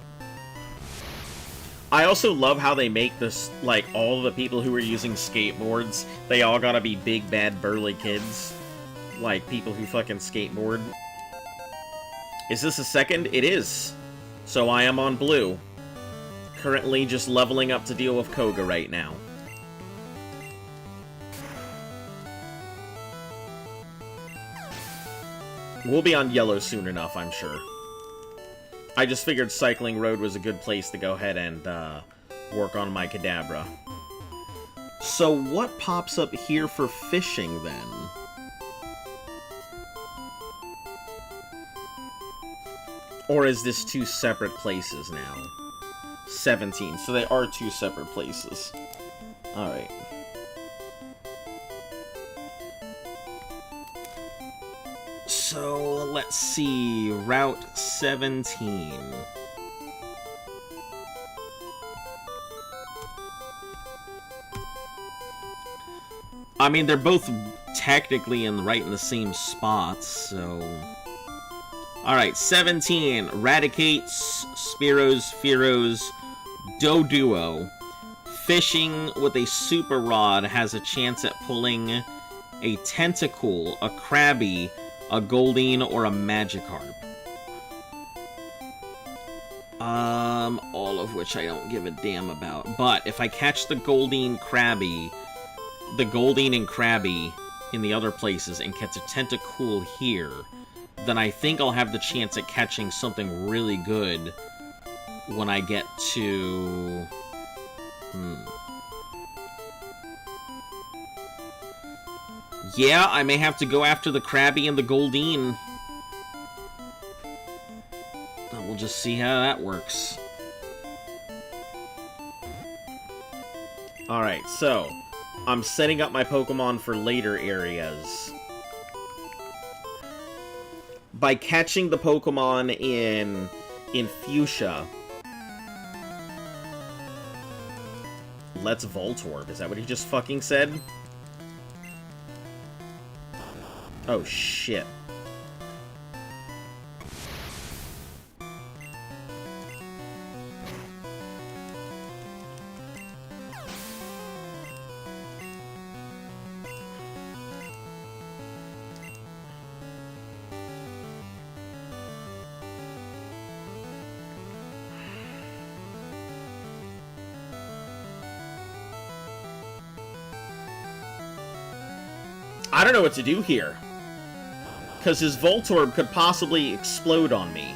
I also love how they make this, like, all the people who are using skateboards, they all gotta be big, bad, burly kids. Like, people who fucking skateboard. Is this a second? It is. So I am on blue. Currently just leveling up to deal with Koga right now. We'll be on yellow soon enough, I'm sure. I just figured Cycling Road was a good place to go ahead and work on my Kadabra. So what pops up here for fishing, then? Or is this two separate places now? 17, so they are two separate places. Alright. So, let's see, Route 17. I mean, they're both technically right in the same spots, so... Alright, 17, Raticates, Spearows, Fearows, Doduo, fishing with a super rod has a chance at pulling a Tentacool, a Krabby, a Goldeen, or a Magikarp. All of which I don't give a damn about. But if I catch the Goldeen and Krabby in the other places and catch a Tentacool here, then I think I'll have the chance at catching something really good when I get to... Yeah, I may have to go after the Krabby and the Goldeen. We'll just see how that works. Alright, so I'm setting up my Pokemon for later areas. By catching the Pokemon in Fuchsia... Let's Voltorb. Is that what he just fucking said? Oh, shit. I don't know what to do here. Because his Voltorb could possibly explode on me.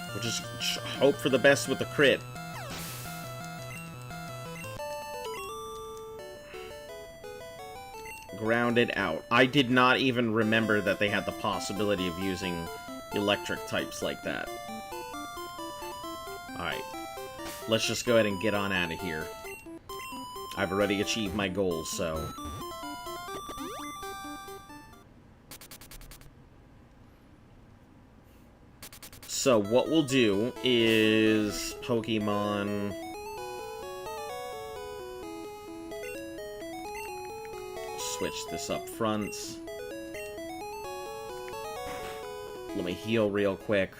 We'll just hope for the best with the crit. Grounded out. I did not even remember that they had the possibility of using electric types like that. Alright. Let's just go ahead and get on out of here. I've already achieved my goals, so... So, what we'll do is... Pokemon... Switch this up front. Let me heal real quick.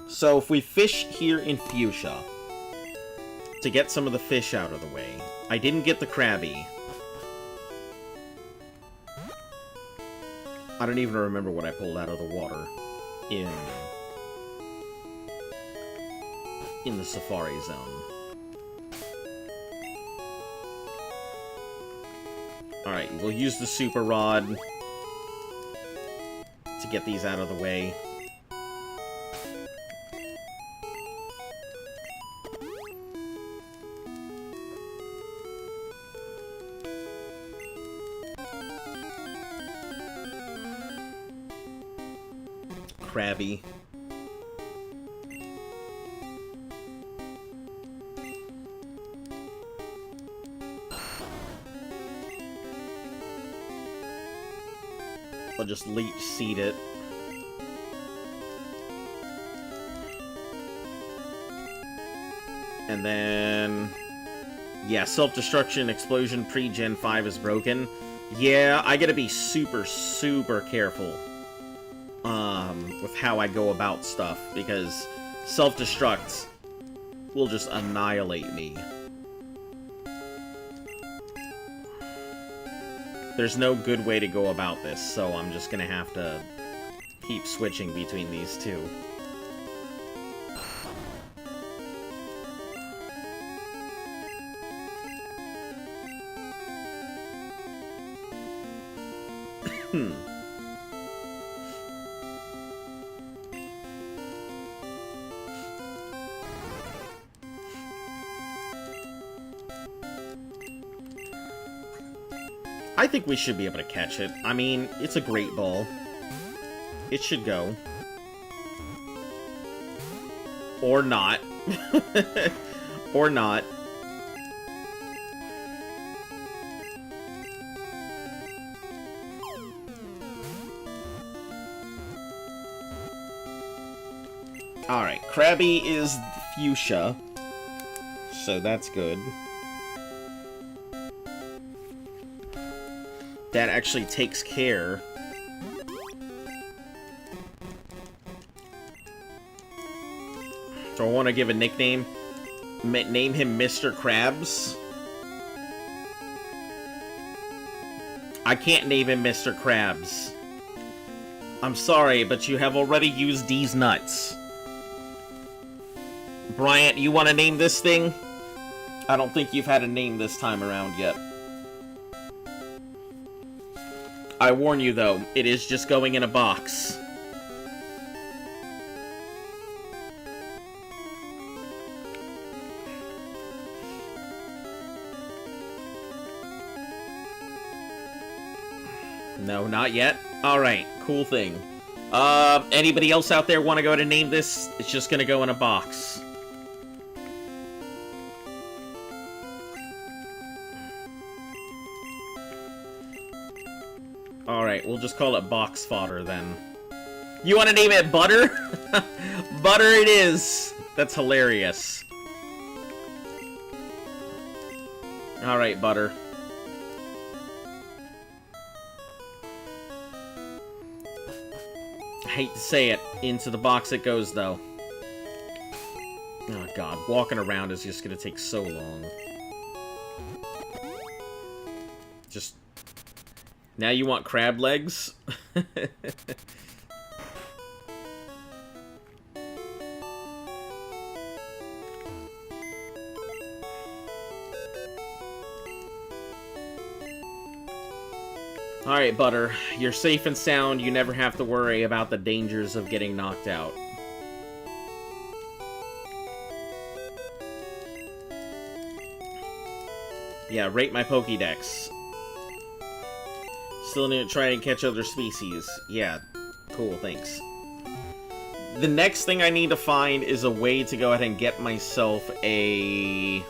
So if we fish here in Fuchsia, to get some of the fish out of the way, I didn't get the Krabby. I don't even remember what I pulled out of the water in the Safari Zone. Alright, we'll use the Super Rod to get these out of the way. Krabby. I'll just leech seed it. And then... Yeah, self-destruction, explosion, pre-Gen 5 is broken. Yeah, I gotta be super, super careful with how I go about stuff, because self-destructs will just annihilate me. There's no good way to go about this, so I'm just gonna have to keep switching between these two. I think we should be able to catch it. I mean, it's a great ball. It should go. Or not. Or not. Alright, Krabby is Fuchsia. so that's good. That actually takes care. Do I want to give a nickname? Name him Mr. Krabs? I can't name him Mr. Krabs. I'm sorry, but you have already used these nuts. Bryant, you want to name this thing? I don't think you've had a name this time around yet. I warn you, though, it is just going in a box. No, not yet? Alright, cool thing. Anybody else out there want to go ahead and name this? It's just gonna go in a box. Alright, we'll just call it box fodder then. You want to name it Butter? Butter it is! That's hilarious. Alright, Butter. I hate to say it, into the box it goes, though. Oh god, walking around is just gonna take so long. Just... Now you want crab legs? Alright, Butter. You're safe and sound. You never have to worry about the dangers of getting knocked out. Yeah, rate my Pokédex. Still need to try and catch other species. Yeah, cool, thanks. The next thing I need to find is a way to go ahead and get myself a...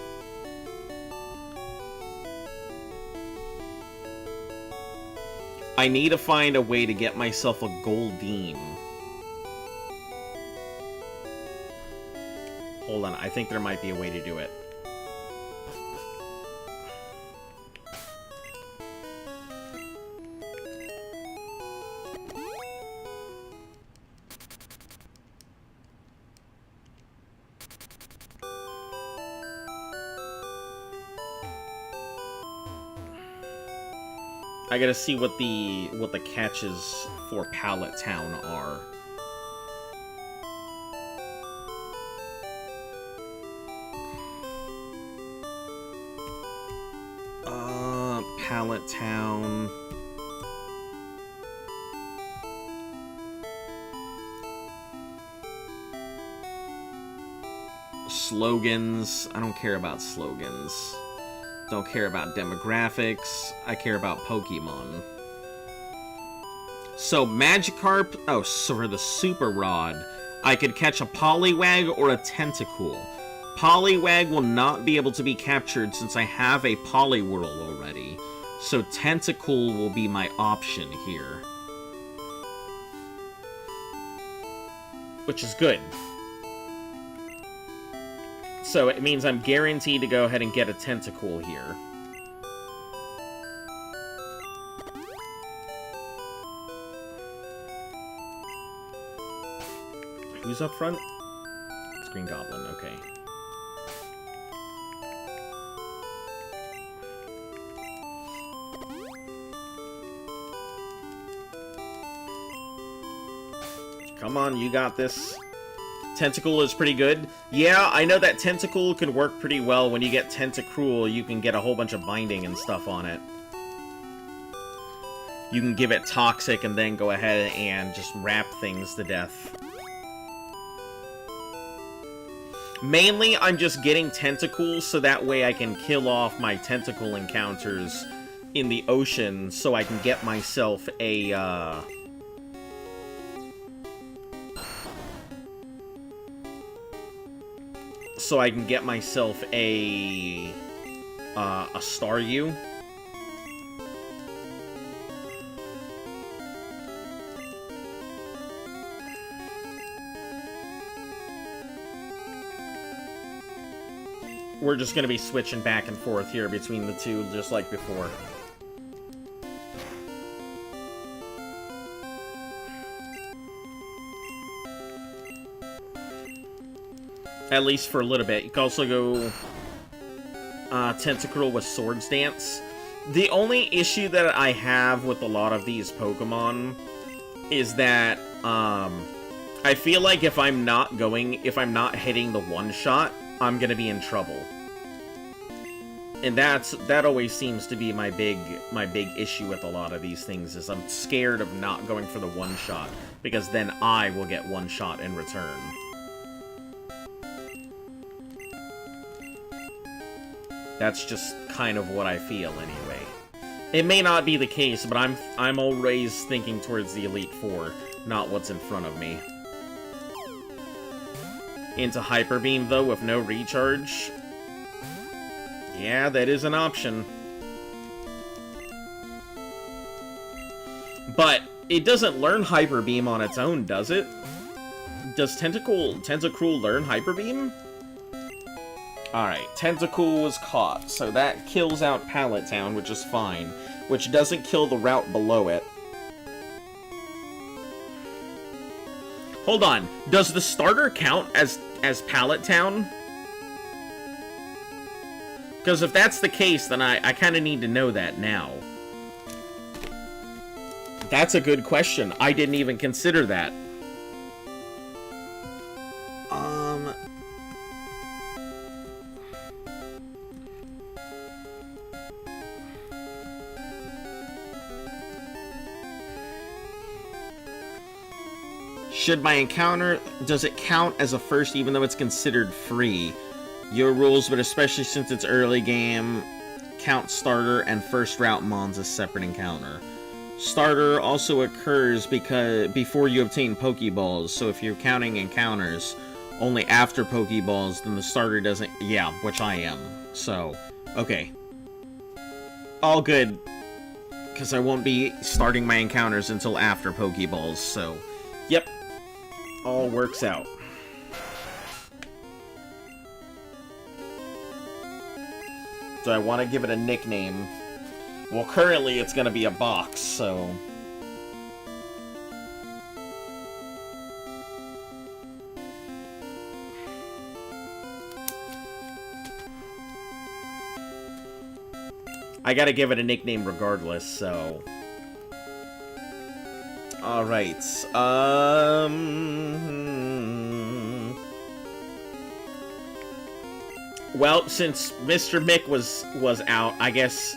I need to find a way to get myself a Goldeen. Hold on, I think there might be a way to do it. I gotta see what the catches for Pallet Town are. Pallet Town. Slogans. I don't care about slogans. Don't care about demographics. I care about Pokemon. So, Magikarp... Oh, so for the Super Rod, I could catch a Poliwag or a Tentacool. Poliwag will not be able to be captured since I have a Poliwhirl already. So, Tentacool will be my option here. Which is good. So it means I'm guaranteed to go ahead and get a Tentacool here. Who's up front? It's Green Goblin, okay. Come on, you got this. Tentacool is pretty good. Yeah, I know that Tentacool can work pretty well. When you get Tentacruel, you can get a whole bunch of binding and stuff on it. You can give it Toxic and then go ahead and just wrap things to death. Mainly, I'm just getting Tentacool so that way I can kill off my Tentacle encounters in the ocean so I can get myself a, so I can get myself a Staryu. we're just gonna be switching back and forth here between the two, just like before. At least for a little bit. You can also go Tentacruel with Swords Dance. The only issue that I have with a lot of these Pokemon is that I feel like if I'm not hitting the one-shot, I'm gonna be in trouble. And that always seems to be my big issue with a lot of these things, is I'm scared of not going for the one-shot, because then I will get one-shot in return. That's just kind of what I feel, anyway. It may not be the case, but I'm always thinking towards the Elite Four, not what's in front of me. Into Hyper Beam, though, with no recharge. Yeah, that is an option. But it doesn't learn Hyper Beam on its own, does it? Does Tentacruel learn Hyper Beam? Alright, Tentacool was caught, so that kills out Pallet Town, which is fine. Which doesn't kill the route below it. Hold on, does the starter count as Pallet Town? Because if that's the case, then I kind of need to know that now. That's a good question. I didn't even consider that. Should my encounter, does it count as a first even though it's considered free? Your rules, but especially since it's early game, count starter and first route mons as separate encounter. Starter also occurs before you obtain Pokeballs, so if you're counting encounters only after Pokeballs, then the starter doesn't, yeah, which I am. So, okay. All good, because I won't be starting my encounters until after Pokeballs, so, yep. All works out. Do I want to give it a nickname? Well, currently it's going to be a box, so... I gotta give it a nickname regardless, so... Alright, well, since Mr. Mick was out, I guess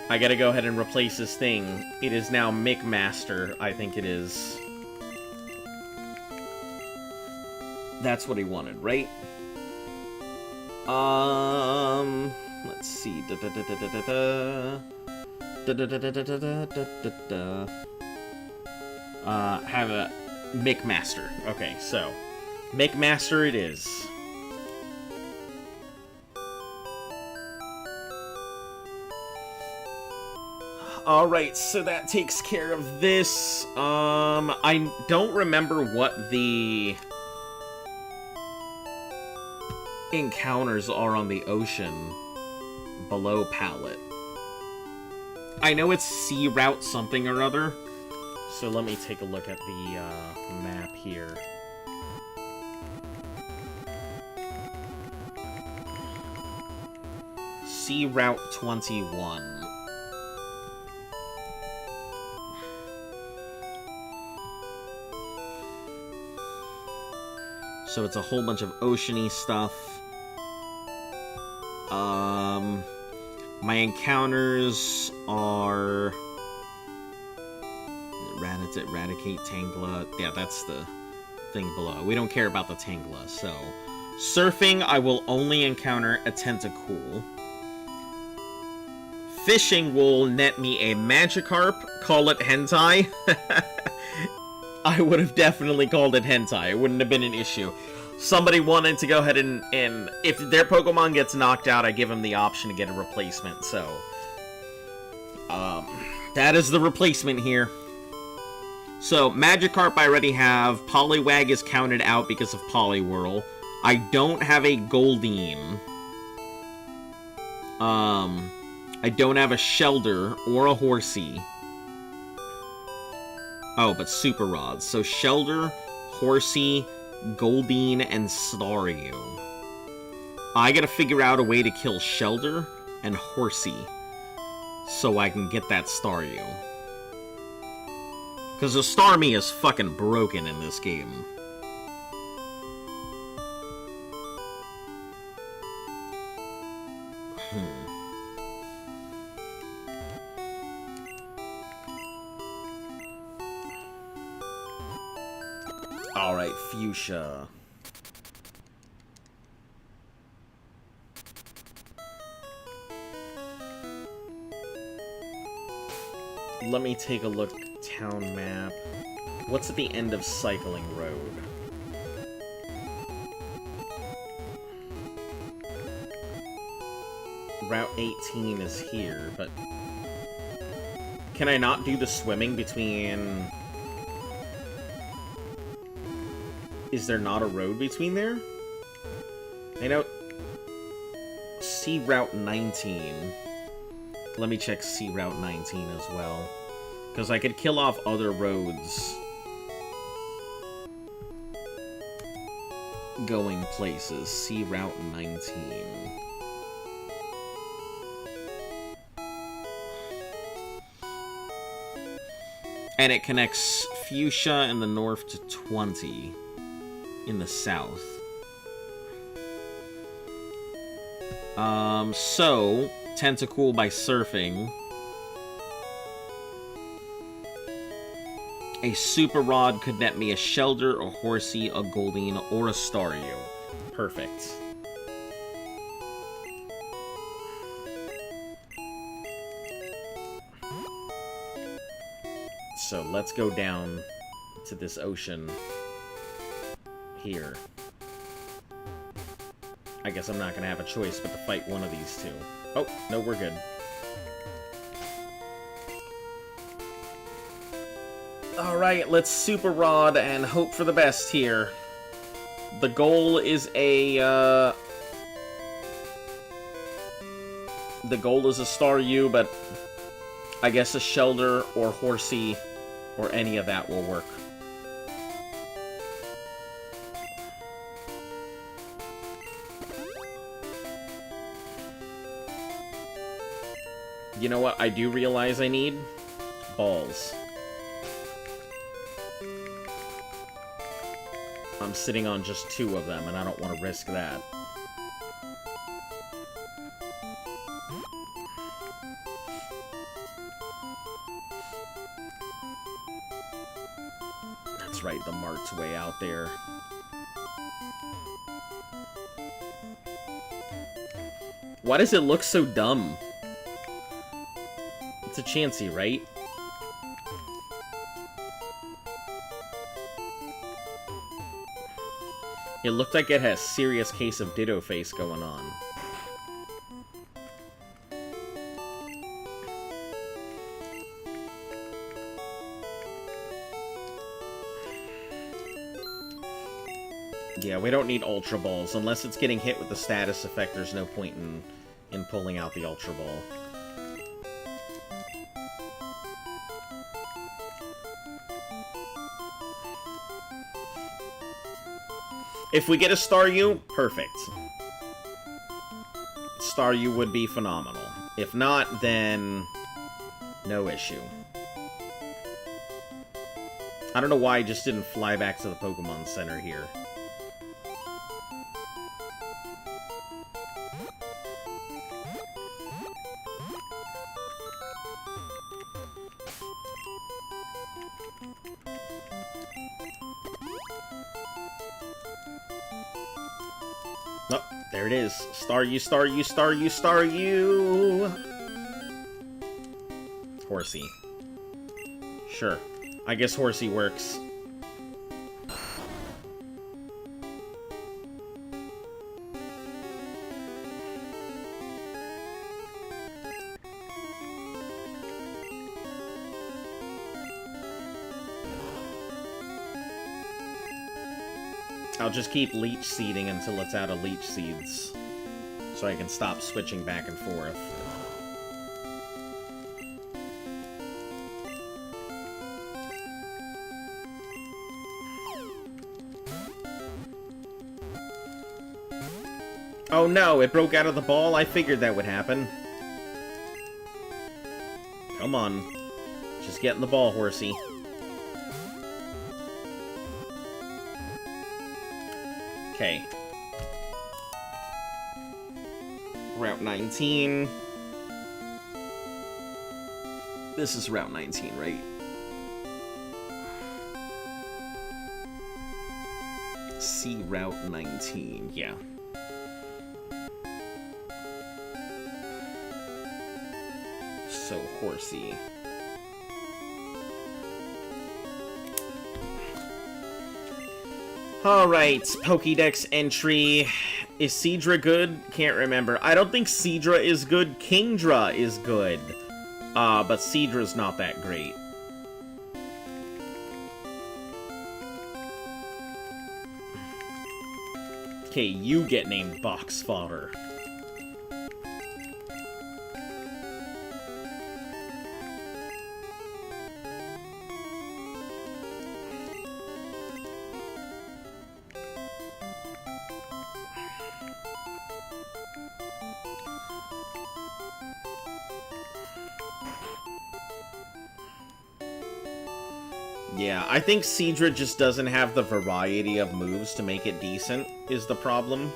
I gotta go ahead and replace his thing. It is now Mick Master, I think it is. That's what he wanted, right? Let's see. Have a Mick Master. Okay, so Mick Master it is. Alright, so that takes care of this. I don't remember what the encounters are on the ocean below Pallet. I know it's sea route something or other. So let me take a look at the map here. Sea Route 21. So it's a whole bunch of oceany stuff. My encounters are... Eradicate, Tangela. Yeah, that's the thing below. We don't care about the Tangela, so... Surfing, I will only encounter a Tentacool. Fishing will net me a Magikarp. Call it Hentai. I would have definitely called it Hentai. It wouldn't have been an issue. Somebody wanted to go ahead and if their Pokemon gets knocked out, I give them the option to get a replacement, so... that is the replacement here. So, Magikarp I already have. Poliwag is counted out because of Poliwhirl. I don't have a Goldeen. I don't have a Shelder or a Horsey. Oh, but Super Rods. So Shelder, Horsey, Goldeen, and Staryu. I gotta figure out a way to kill Shelder and Horsey so I can get that Staryu. Because the Starmie is fucking broken in this game. Alright, Fuchsia. Let me take a look. Town map. What's at the end of Cycling Road? Route 18 is here, but... Can I not do the swimming between... Is there not a road between there? I know... See Route 19. Let me check C Route 19 as well. Because I could kill off other roads going places. C Route 19. And it connects Fuchsia in the north to 20 in the south. So, Tentacool by surfing. A Super Rod could net me a Shelder, a Horsey, a Goldeen, or a Staryu. Perfect. So let's go down to this ocean here. I guess I'm not gonna have a choice but to fight one of these two. Oh, no, we're good. Alright, let's Super Rod and hope for the best here. The goal is a, The goal is a Staryu, but I guess a Shelder or Horsey or any of that will work. You know what I do realize I need? Balls. I'm sitting on just 2 of them, and I don't want to risk that. That's right, the mart's way out there. Why does it look so dumb? It's a Chansey, right? It looked like it had a serious case of Ditto face going on. Yeah, we don't need Ultra Balls. Unless it's getting hit with the status effect, there's no point in pulling out the Ultra Ball. If we get a Staryu, perfect. Staryu would be phenomenal. If not, then no issue. I don't know why I just didn't fly back to the Pokemon Center here. Oh, there it is. Staryu, Staryu, Staryu, Staryu! Horsey. Sure. I guess Horsey works. I'll just keep leech seeding until it's out of leech seeds. so I can stop switching back and forth. Oh no, it broke out of the ball? I figured that would happen. Come on. Just get in the ball, horsey. Okay. Route 19. This is Route 19, right? See Route 19, yeah. So horsey. Alright, Pokédex entry. Is Seadra good? Can't remember. I don't think Seadra is good. Kingdra is good. But Seadra's not that great. Okay, you get named Box Fodder. Yeah, I think Seadra just doesn't have the variety of moves to make it decent, is the problem.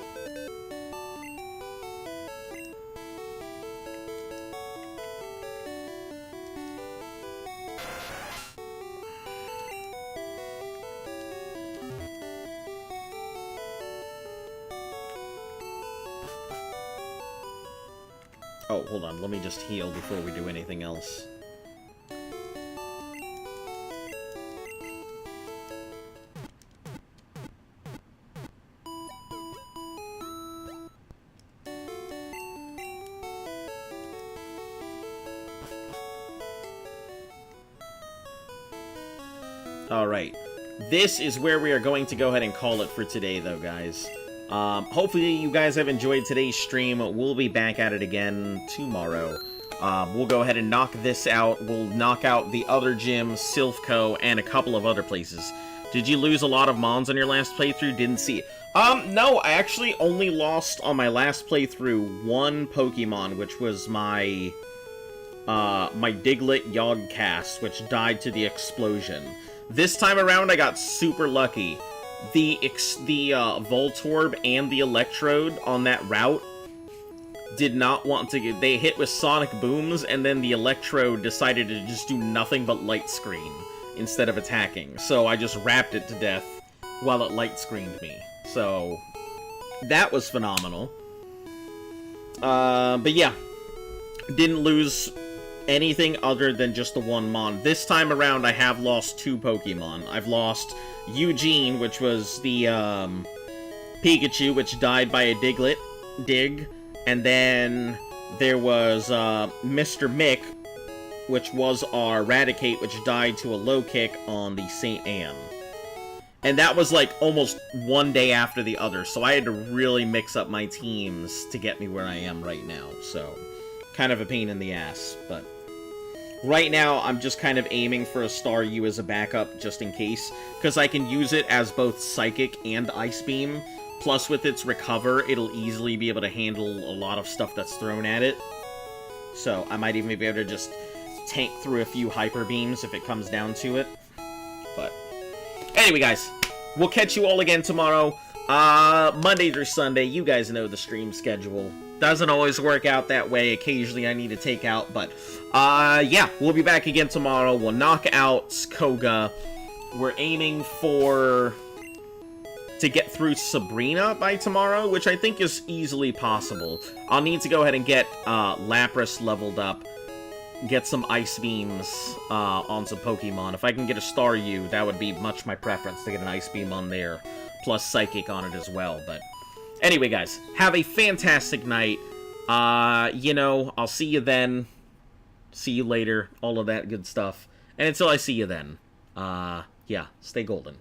Oh, hold on, let me just heal before we do anything else. Alright, this is where we are going to go ahead and call it for today, though, guys. Hopefully you guys have enjoyed today's stream. We'll be back at it again tomorrow. We'll go ahead and knock this out. We'll knock out the other gym, Silphco, and a couple of other places. Did you lose a lot of Mons on your last playthrough? Didn't see it. No, I actually only lost on my last playthrough one Pokemon, which was my Diglett Yogcast, which died to the explosion. This time around, I got super lucky. The Voltorb and the Electrode on that route did not want to get... They hit with Sonic Booms, and then the Electrode decided to just do nothing but Light Screen instead of attacking. So I just wrapped it to death while it Light Screened me. So that was phenomenal. But yeah, didn't lose anything other than just the one Mon. This time around, I have lost two Pokemon. I've lost Eugene, which was the Pikachu, which died by a Dig, and then there was Mr. Mick, which was our Raticate, which died to a low kick on the St. Anne. And that was like almost one day after the other, so I had to really mix up my teams to get me where I am right now, so kind of a pain in the ass, but right now I'm just kind of aiming for a Staryu as a backup just in case, because I can use it as both Psychic and Ice Beam, plus with its Recover, it'll easily be able to handle a lot of stuff that's thrown at it, so I might even be able to just tank through a few Hyper Beams if it comes down to it, but anyway guys, we'll catch you all again tomorrow, Monday through Sunday. You guys know the stream schedule. Doesn't always work out that way. Occasionally I need to take out, but yeah, we'll be back again tomorrow. We'll knock out Koga. We're aiming to get through Sabrina by tomorrow, which I think is easily possible. I'll need to go ahead and get Lapras leveled up, get some Ice Beams on some Pokemon. If I can get a Staryu, that would be much my preference, to get an Ice Beam on there, plus Psychic on it as well, but anyway, guys, have a fantastic night. You know, I'll see you then. See you later. All of that good stuff. And until I see you then, yeah, stay golden.